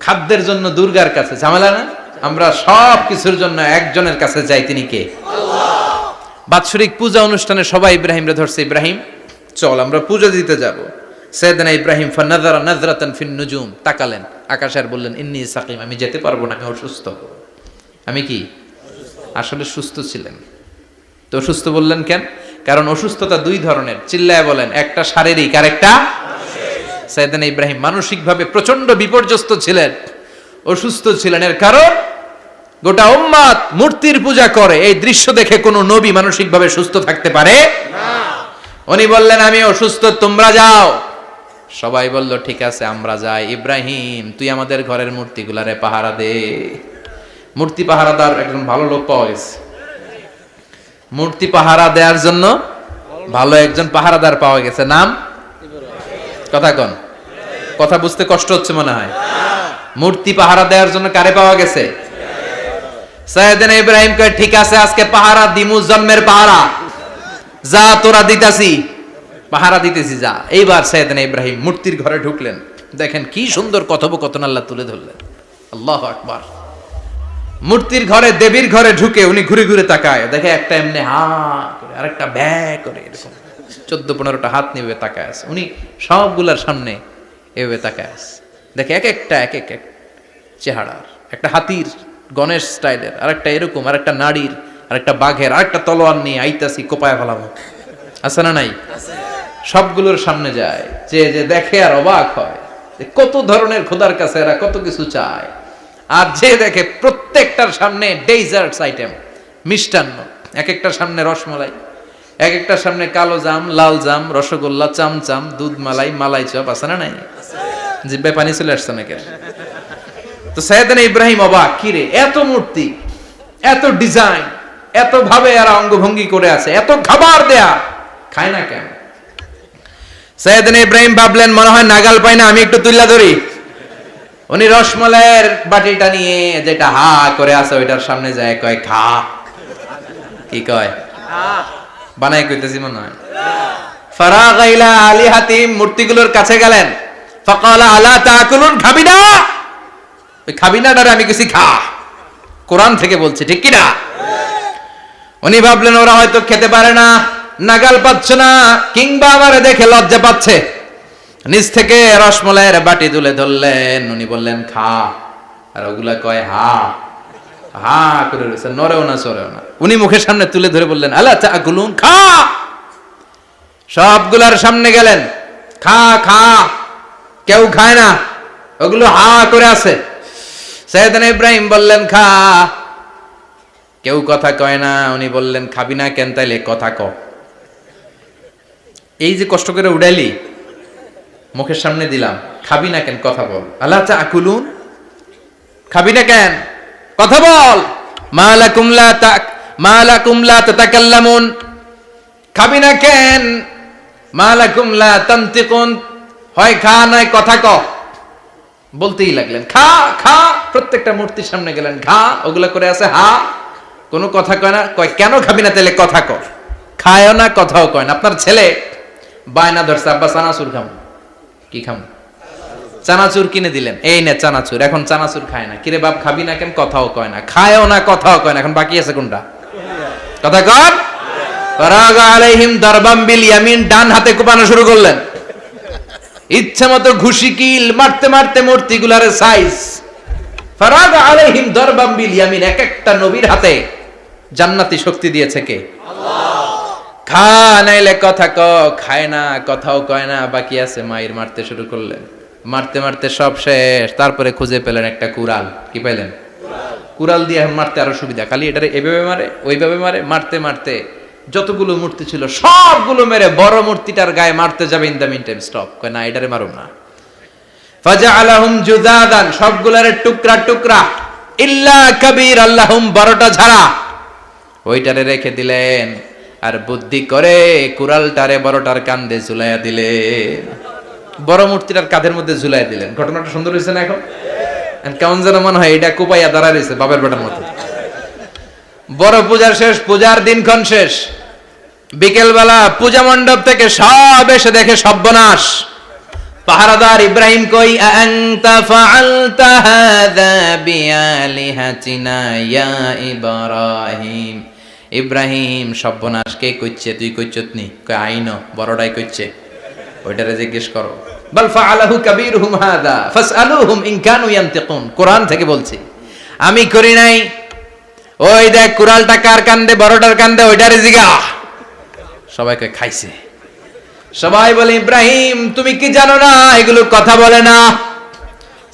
খাদ্যের জন্য দুর্গার কাছে, ঝামেলা না? আমরা সব কিছুর জন্য একজনের কাছে যাই, তিনি কে? আল্লাহ। বাৎসরিক পূজা অনুষ্ঠানে সবাই ইব্রাহিমরে ধরছে, ইব্রাহিম চল আমরা পূজা দিতে যাব। সাইয়েদনা ইব্রাহিম ফানাযারা নাযরাতান ফিন নুজুম, তাকালেন আকাশে আর বললেন, ইন্নী সাকিম, আমি যেতে পারবো না, আমি অসুস্থ। আমি কি আসলে সুস্থ ছিলেন? তো অসুস্থ বললেন কেন? কারণ অসুস্থতা দুই ধরনের, চিল্লায় বলেন, একটা শারীরিক আর একটা মানসিক। সাইয়েদনা ইব্রাহিম মানসিকভাবে প্রচন্ড বিপর্যস্ত ছিলেন, অসুস্থ ছিলেন। এর কারণ গোটা উম্মত মূর্তির পূজা করে, এই দৃশ্য দেখে কোনো নবী মানসিকভাবে সুস্থ থাকতে পারে না। উনি বললেন, আমি অসুস্থ, তোমরা যাও। সবাই বলল, ঠিক আছে আমরা যাই। ইব্রাহিম তুই আমাদের ঘরের মূর্তিগুলারে পাহারা দে। মূর্তি পাহারাদার একজন ভালো লোক পাওয়া গেছে, মূর্তি পাহারা দেওয়ার জন্য ভালো একজন পাহারাদার পাওয়া গেছে। নাম? কথা কন, কথা বুঝতে কষ্ট হচ্ছে মনে হয়। মূর্তি পাহারা দেওয়ার জন্য কারে পাওয়া গেছে? সাইয়েদনা ইব্রাহিম কয়, ঠিক আছে আজকে পাহারা দিমু, জন্মের পাহারা। যা তোরা দিতাছি, পাহারা দিতেছি, যা। এইবার সাইয়েদনা ইব্রাহিম মূর্তির ঘরে ঢুকলেন। দেখেন কি সুন্দর কথোপকথন আল্লাহ তুলে ধরলেন। আল্লাহু আকবার। মূর্তির ঘরে, দেবীর ঘরে ঢুকে উনি ঘুরে ঘুরে তাকায়, দেখে একটা এমনি হা করে, আরেকটা ব্যা করে, এরকম 14-15টা হাত নিয়ে তাকায় আছে। উনি সবগুলার সামনে এভাবে তাকায় আছে, দেখে এক একটা এক এক এক চেহারার, একটা হাতির গণেশ স্টাইলের, আরেকটা এরকম, আরেকটা নারীর, আরেকটা বাঘের, আরেকটা তলোয়ার নিয়ে আইতাছি, কোপায় ফেলাবো। আছে না নাই? সবগুলোর সামনে যায়, যে যে দেখে আর অবাক হয়, কত ধরনের খোদার কাছে এরা কত কিছু চায়। আর যে দেখে প্রত্যেকটার সামনে ডেজার্টস আইটেম, মিষ্টান্ন, এক একটার সামনে রসমালাই, এক একটার সামনে কালো জাম, লাল জাম, রসগোল্লা, চামচাম, দুধ মালাই, মালাই চপ। আছে না নাই? জিব্বায় পানি চলে আসছে নাকি? তো সাইয়েদনা ইব্রাহিম অবাক, কি রে এত মূর্তি, এত ডিজাইন, এত ভাবে এরা অঙ্গভঙ্গি করে আছে, এত খাবার দেয়া, খায় না কেন? সাইয়েদনা ইব্রাহিম ভাবলেন, মনে হয় নাগাল পাই না, আমি একটু তুল্লা ধরি। উনি রসমালাইয়ের বাটিটা নিয়ে, যেটা হা করে আছে, ওইটার সামনে যায়, কয় খা। কি কয়? বানাই কইতেছি মনে হয়। ফারাগা ইলা আলিহাতিম, মূর্তিগুলোর কাছে গেলেন। ফাকালা আলা তাকুলুন, খাবি না? ওই খাবি না ডারে আমি কিছু খা, কোরআন থেকে বলছে, ঠিক কি না? উনি ভাবলেন ওরা হয়তো খেতে পারে না, নাগাল পাচ্ছে না, কিংবা আমারে দেখে লজ্জা পাচ্ছে। নিজ থেকে রসমলাইয়ের বাটি তুলে ধরলেন, উনি বললেন খা, আর ওগুলা কয় হা। হা করে রয়েছে, নড়েও না চড়েও না। উনি মুখের সামনে তুলে ধরে বললেন, আলা তাকুলুন, খা। সবগুলার সামনে গেলেন, খা খা। কেউ খায় না, ওগুলো হা করে আছে। সাইয়েদনা ইব্রাহিম বললেন, খা। কেউ কথা কয় না। উনি বললেন, খাবি না কেন? তাইলে কথা ক। এই যে কষ্ট করে উড়াইলি, মুখের সামনে দিলাম, খাবি না কেন? কথা বল। আলা তাকুলুন, খাবি না কেন? কথা বল। মালাকুম লা তাতাকাল্লামুন, খাবি না কেন? মালাকুম লা তানতিকুন, হয় খা নয় কথা ক। বলতেই লাগলেন, খা খা। প্রত্যেকটা মূর্তির সামনে গেলেন, খা। ওগুলা করে আছে হা, কোনো কথা কয় না। কয় কেন খাবি না? তাহলে কথা ক। খায়ও না, কথাও কয় না। আপনার ছেলে বায়না ধরছে, আব্বা চানাচুর খাম। কি খাম? চানাচুর কিনে দিলেন, এই নে চানাচুর। এখন চানাচুর খায় না। কিরে বাপ, খাবি না কেন? কথাও কয় না। খায়ও না, কথাও কয় না। এখন বাকি আছে কোনটা? কথা কর। ফারাগা আলাইহিম দারবাম বিল ইয়ামিন, ডান হাতে কোপানো শুরু করলেন। ইচ্ছা মতো ঘুষি কিল মারতে মারতে মূর্তিগুলার সাইজ। ফারাগা আলাইহিম দারবাম বিল ইয়ামিন, এক একটা নবীর হাতে জান্নাতি শক্তি দিয়েছে কে? আল্লাহ। খা নাইলে কথা ক। খায় না, কথাও কয় না, বাকি আছে। মায়ের মারতে শুরু করলেন। মারতে মারতে সব শেষ। তারপরে খুঁজে পেলেন একটা কুড়াল। কি পেলেন? কুড়াল দিয়ে এখন মারতে আরো সুবিধা। খালি এটারে এভাবে মারে, ওইভাবে মারে। মারতে মারতে যতগুলো মূর্তি ছিল সবগুলো মেরে বড় মূর্তিটার গায়ে মারতে যাবে। In the meantime stop, কয় না এটারে মারুম না। ফাজআলাহুম জুদাদান, সবগুলারে টুকরা টুকরা। ইল্লা কাবীর আল্লাহুম, বড়টা ছাড়া। ওইটারে রেখে দিলেন। আর বুদ্ধি করে কুড়ালটারে বড়টার কাঁধে ঝুলাইয়া দিলেন। বড় মূর্তিটার কাঁধের মধ্যে ঝুলাই দিলেন। ঘটনাটা সুন্দর হয়েছে না? এখন কেমন যেন মনে হয় এটা কোপাইয়া দাঁড়া রয়েছে বাবের বেটার মতো। বড় পূজার শেষ, পূজার দিনক্ষণ শেষ। বিকেলবেলা পূজা মণ্ডপ থেকে সব এসে দেখে সর্বনাশ। পাহারাদার ইব্রাহিম কই, আনতা ফাআলতা হাযা বিআলিহাতিনা ইয়া ইব্রাহিম। ইব্রাহিম, সর্বনাশ কে কইছে? তুই কইছত নি? কয় আইনো, বড়টাই কইছে। ওইটারে জিজ্ঞেস করো। বাল ফাআলাহু কাবীরুহুম হাযা ফাসআলুহুম ইন কানু ইয়ানতিকুন। কোরআন থেকে বলছি, আমি করি নাই। ওই দেখ কুড়ালটা কার কান্দে? বড়টার কান্দে, ওইটারে জিগা। সবাইকে খাইছে। সবাই বলে, ইব্রাহিম তুমি কি জানো না এগুলো কথা বলে না?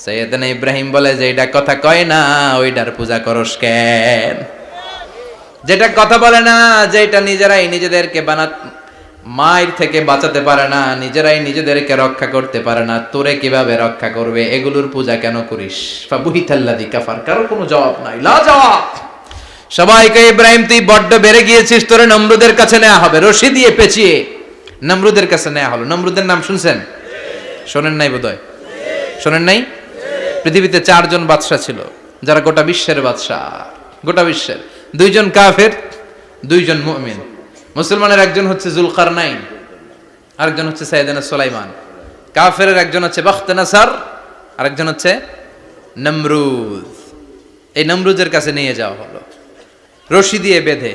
সাইয়েদনা ইব্রাহিম বলে, যে এটা কথা কয় না ওইটার পূজা করস কেন? যেটা কথা বলে না, যেটা নিজেরাই নিজেদেরকে মায়ের থেকে বাঁচাতে পারে না, নিজেরাই নিজেদেরকে রক্ষা করতে পারে না, তোরে কিভাবে রক্ষা করবে? এগুলোর পূজা কেন করিস? ফাবুহিতাল্লাযী কাফার। কারো কোনো জবাব নাই, লা জবাব। সবাইকে, ইব্রাহিম তুই বড্ড বেড়ে গিয়েছিস, তোরে নমরুদের কাছে নেওয়া হবে। রশি দিয়ে পেঁচিয়ে নমরুদের কাছে নেওয়া হলো। নমরুদের নাম শুনছেন? শোনেন নাই বোধহয়। শোনেন নাই? পৃথিবীতে 4 জন বাদশা ছিল, যারা গোটা বিশ্বের বাদশা। গোটা বিশ্বের 2 জন কাফের, 2 জন মুমিন। মুসলমানের একজন হচ্ছে যুলকারনাইন, আরেকজন হচ্ছে সাইয়েদনা সুলাইমান। কাফেরের একজন হচ্ছে বাখতানাসার, আরেকজন হচ্ছে নমরুদ। এই নমরুদের কাছে নিয়ে যাওয়া হলো রশি দিয়ে বেঁধে।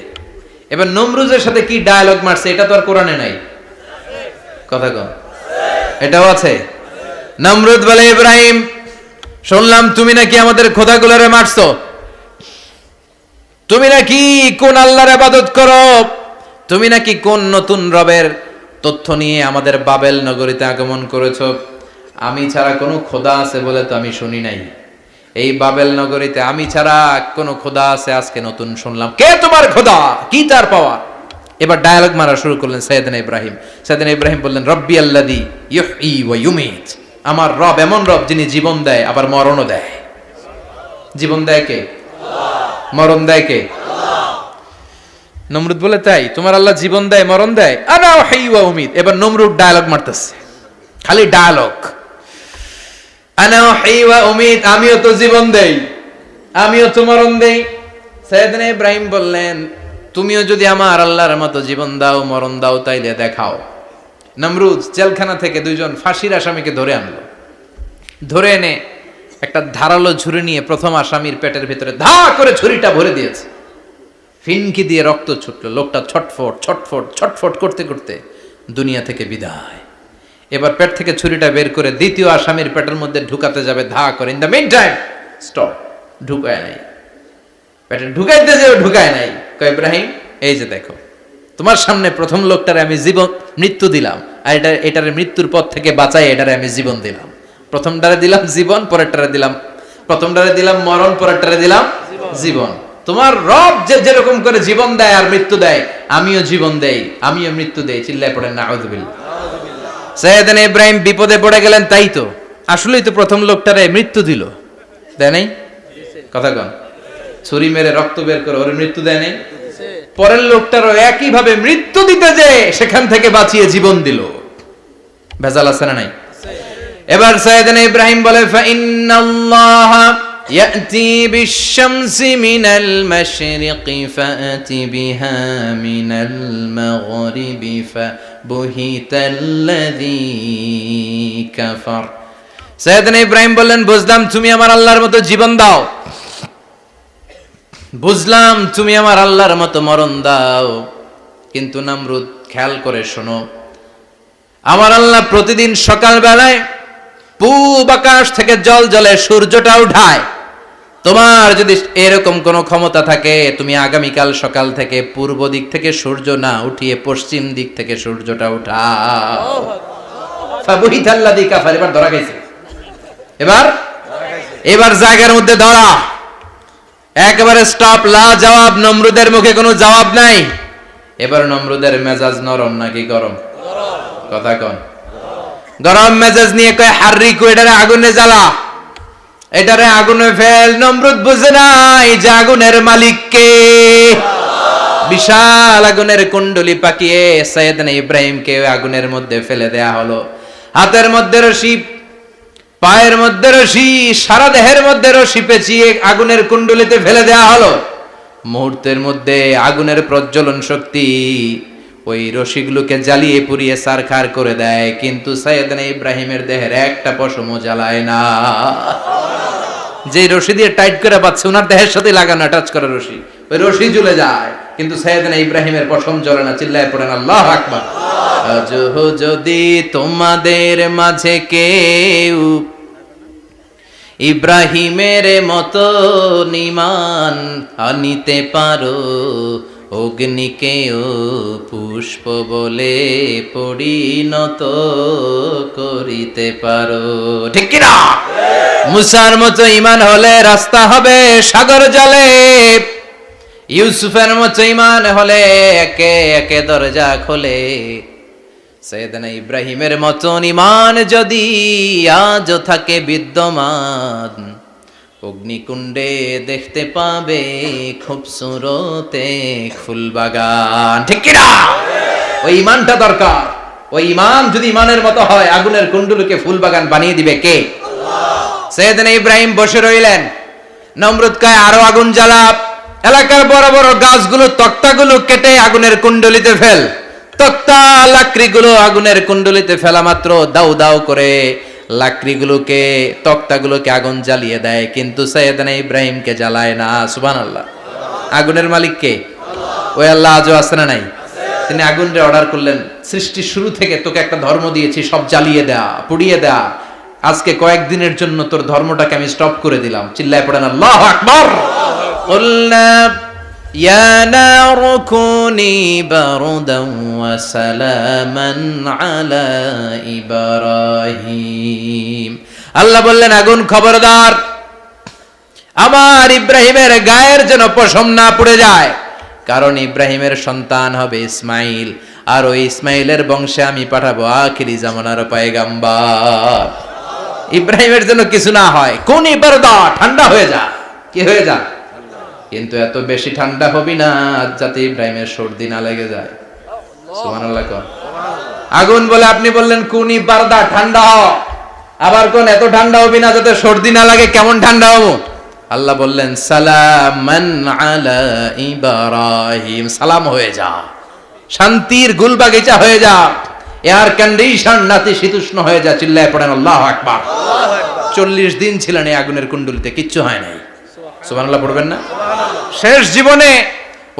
এবার নমরুদের সাথে কি ডায়ালগ মারছে এটা তো আর কোরআনে নাই। কথা কন, এটাও আছে। নমরুদ বলে, ইব্রাহিম শুনলাম তুমি নাকি আমাদের খোদাগুলোরে মারছো। তুমি নাকি কোন আল্লাহর ইবাদত করো। তুমি নাকি কোন নতুন রবের তথ্য নিয়ে আমাদের বাবেল নগরীতে আগমন করেছো। আমি ছাড়া কোনো খোদা আছে বলে তো আমি শুনি নাই। এই বাবেল নগরীতে আমি ছাড়া কোনো খোদা আছে আজকে নতুন শুনলাম। কে তোমার খোদা? কি তার পাওয়া? এবার ডায়ালগ মারা শুরু করলেন সাইয়েদনা ইব্রাহিম। সাইয়েদনা ইব্রাহিম বললেন, রব্বি আল্লাযী ইউহয়ী ওয়া ইউমীত। আমার রব এমন রব যিনি জীবন দেয় আবার মরণও দেয়। জীবন দেয় কে? আল্লাহ। মরণ দেয় কে? আল্লাহ। নমরুদ বলে, তাই তোমার আল্লাহ জীবন দেয় মরণ দেয়? আনা উহয়ী ওয়া উমীত। এবার নমরুদ ডায়ালগ মারতেছে, খালি ডায়ালগ। আনা উহয়ী ওয়া উমীত, আমিও তো জীবন দেই, আমিও তো মরণ দেই। সাইয়েদনা ইব্রাহিম বললেন, তুমিও যদি আমার আল্লাহর মতো জীবন দাও মরণ দাও তাইলে দেখাও। নমরুদ জেলখানা থেকে 2 জন ফাঁসির আসামিকে ধরে আনলো। ধরে এনে একটা ধারালো ছুরি নিয়ে প্রথম আসামির পেটের ভিতরে ধা করে ছুরিটা ভরে দিয়েছে। ফিনকি দিয়ে রক্ত ছুটলো। লোকটা ছটফট ছটফট ছটফট করতে করতে দুনিয়া থেকে বিদায়। এবার পেট থেকে ছুরিটা বের করে দ্বিতীয় আসামির পেটের মধ্যে ঢুকাতে যাবে ধা করে। In the meantime stop, ঢুকায় নাই। পেটে ঢুকাইতে যে ঢুকায় নাই। কয় ইব্রাহিম এই যে দেখো তোমার সামনে প্রথম লোকটারে আমি মৃত্যু দিলাম, আর এটারে মৃত্যুর পথ থেকে বাঁচাই এটারে আমি জীবন দিলাম। প্রথমটারে দিলাম জীবন, পরেরটারে দিলাম, প্রথমটারে দিলাম মরণ, পরেরটারে দিলাম জীবন। তোমার রব যে যেরকম করে জীবন দেয় আর মৃত্যু দেয়, আমিও জীবন দেই, আমিও মৃত্যু দেই। চিল্লায় পড়েন নাউযুবিল্লাহ। সাইয়েদনা ইব্রাহিম বিপদে পড়ে গেলেন, তাই তো আসলেই তো প্রথম লোকটারে মৃত্যু দিল, দেয় নাই? কথা কন, ছুরি মেরে রক্ত বের করে ওর মৃত্যু দেয় নাই? পরের লোকটারও একই ভাবে মৃত্যু দিতে যে সেখান থেকে বাঁচিয়ে জীবন দিল। ভেজাল আছে না নাই? এবার সাইয়েদনা ইব্রাহিম বলে ফাইন্নাল্লাহা ইয়াতি বিশ-শামসি মিনাল মাশরিকি ফাআতি বিহা মিনাল মাগরিবি ফাবুহিতাল্লাযী কাফার। সাইয়েদনা ইব্রাহিম বললেন বুঝলাম তুমি আমার আল্লাহর মতো জীবন দাও, বুঝলাম তুমি আমার আল্লাহর মতো মরণ দাও, কিন্তু নমরুদ খেয়াল করে শোনো, আমার আল্লাহ প্রতিদিন সকাল বেলায় পূব আকাশ থেকে জল জলে সূর্যটা উঠায়। তোমার যদি এরকম কোন ক্ষমতা থাকে, তুমি আগামীকাল সকাল থেকে পূর্ব দিক থেকে সূর্য না উঠিয়ে পশ্চিম দিক থেকে সূর্যটা উঠাও। ফাবুহিতাল্লাযী কাফার। এবার ধরা গেছে, এবার জায়গার মধ্যে ধরা, একেবারে স্টপ, লা জবাব। নমরুদের মুখে কোনো জবাব নাই। এবার নমরুদের মেজাজ নরম নাকি গরম? কথা কন। গরম মেজাজ নিয়ে কয় হাররিকু, এটারে আগুনে জ্বালা, এটারে আগুনে ফেল। নমরুদ বুঝে নাই যে আগুনের মালিক কে। বিশাল আগুনের কুণ্ডলি পাকিয়ে সাইয়েদনা ইব্রাহিমকে আগুনের মধ্যে ফেলে দেয়া হলো। হাতের মধ্যে রশি, পায়ের মধ্যে রশি, সারা দেহের মধ্যে রশি পেঁচিয়ে আগুনের কুণ্ডলিতে ফেলে দেয়া হলো। মুহূর্তের মধ্যে আগুনের প্রজ্বলন শক্তি ওই রশিগুলোকে জ্বালিয়ে পুড়িয়ে ছারখার করে দেয়, কিন্তু সাইয়েদনা ইব্রাহিমের দেহের একটা পশমও জ্বালায় না। যে রশি দিয়ে টাইট করে বাঁধছে ওনার দেহের সাথে লাগানো টাচ করা রশি, ওই রশি জ্বলে যায়, কিন্তু সাইয়েদনা ইব্রাহিমের পশম জ্বলে না। চিল্লায় পড়েন আল্লাহু আকবার। আজ যদি তোমাদের মাঝে কেউ ইব্রাহিমের মতো ঈমান আনিতে পারো, অগ্নিকেও পুষ্প বলে পরিণত করিতে পারো, ঠিক কি না? মুসার মতো ঈমান হলে রাস্তা হবে সাগর জলে, ইউসুফের মতো ঈমান হলে একে একে দরজা খোলে। সাইয়েদনা ইব্রাহিমের মতন ঈমান যদি আজও থাকে বিদ্যমান, অগ্নিকুণ্ডে দেখতে পাবে খুবসুরত এক ফুলবাগান, ঠিক কি না? ওই ঈমানটা দরকার। ওই ঈমান যদি ঈমানের মতো হয়, আগুনের কুণ্ডুলকে ফুলবাগান বানিয়ে দিবে কে? আল্লাহ। সাইয়েদনা ইব্রাহিম বসে রইলেন। নমরুদ কয় আরো আগুন জ্বালা, এলাকার বড় বড় গাছগুলো তক্তাগুলো কেটে আগুনের কুণ্ডলিতে ফেল। তক্তা লাকড়িগুলো আগুনের কুণ্ডলিতে ফেলা মাত্র দাউ দাউ করে লাকড়িগুলোকে, তক্তাগুলোকে আগুন জ্বালিয়ে দেয়, কিন্তু সাইয়েদনা ইব্রাহিমকে জ্বালায় না। সুবহানাল্লাহ। আগুনের মালিক কে? ওই আল্লাহ আজও আছে না নাই? তিনি আগুনরে অর্ডার করলেন, সৃষ্টির শুরু থেকে তোকে একটা ধর্ম দিয়েছি, সব জ্বালিয়ে দেয়া, পুড়িয়ে দেয়া, আজকে কয়েকদিনের জন্য তোর ধর্মটাকে আমি স্টপ করে দিলাম। চিল্লায় পড়েন আল্লাহু আকবার। কুলনা ইয়া নারু কুনি বারদান ওয়া সালামান আলা ইব্রাহিম। আল্লাহ বললেন আগুন খবরদার, আমার ইব্রাহিমের গায়ের যেন পশম না পুড়ে যায়, কারণ ইব্রাহিমের সন্তান হবে ইসমাইল, আর ওই ইসমাইলের বংশে আমি পাঠাবো আখিরি জামানার পয়গাম্বর। ইব্রাহিমের জন্য কিছু না হয়, কোন বারদা, ঠান্ডা হয়ে যা। কি হয়ে যা? কিন্তু এত বেশি ঠান্ডা হবি না যাতে ইব্রাহিমের সর্দি না লেগে যায়। সুবহানাল্লাহ। আগুন বলে আপনি বললেন কোনি বারদা, ঠান্ডা হ, আবার কোন এত ঠান্ডা হবি না যাতে সর্দি না লাগে। কেমন ঠান্ডা হবো? আল্লাহ বললেন সালামান আলা ইব্রাহিম, সালাম হয়ে যা, শান্তির গুলবাগিচা হয়ে যা, এয়ার কন্ডিশন নাতিশীতোষ্ণ হয়ে যা। চিল্লায় পড়েন আল্লাহু আকবার। 40 দিন ছিলেন এই আগুনের কুণ্ডলিতে, কিচ্ছু হয় নাই। সুবহানাল্লাহ পড়বেন না? শেষ জীবনে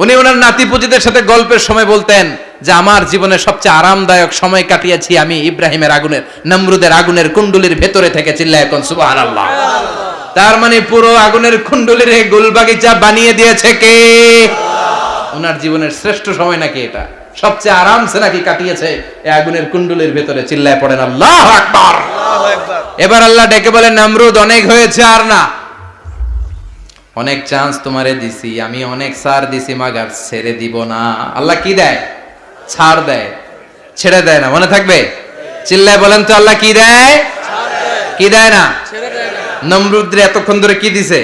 উনি ওনার নাতি পুতিদের সাথে গল্পের সময় বলতেন যে আমার জীবনের সবচেয়ে আরামদায়ক সময় কাটিয়েছি আমি ইব্রাহিমের আগুনের, নমরুদের আগুনের কুণ্ডলির ভেতরে থেকে। চিল্লায় কোন সুবহানাল্লাহ। তার মানে পুরো আগুনের কুণ্ডলীর এই গুলবাগিচা বানিয়ে দিয়েছে কে? ওনার জীবনের শ্রেষ্ঠ সময় নাকি এটা, সবচেয়ে আরামসে নাকি কাটিয়েছে এই আগুনের কুণ্ডলীর ভেতরে। চিল্লায় পড়েন আল্লাহু আকবার। এবার আল্লাহ ডেকে বলেন, নমরুদ অনেক হয়েছে, আর না, অনেক চান্স তোমারে দিছি আমি, অনেক ছাড় দিছি, মাগার ছেড়ে দিব না। আল্লাহ কি দেয়? ছাড় দেয়, ছেড়ে দেয় না। মনে থাকবে? চিল্লায় বলেন তো, আল্লাহ কি দেয়? কি দেয় না? নমরুদ এতক্ষণ ধরে কি দিছে?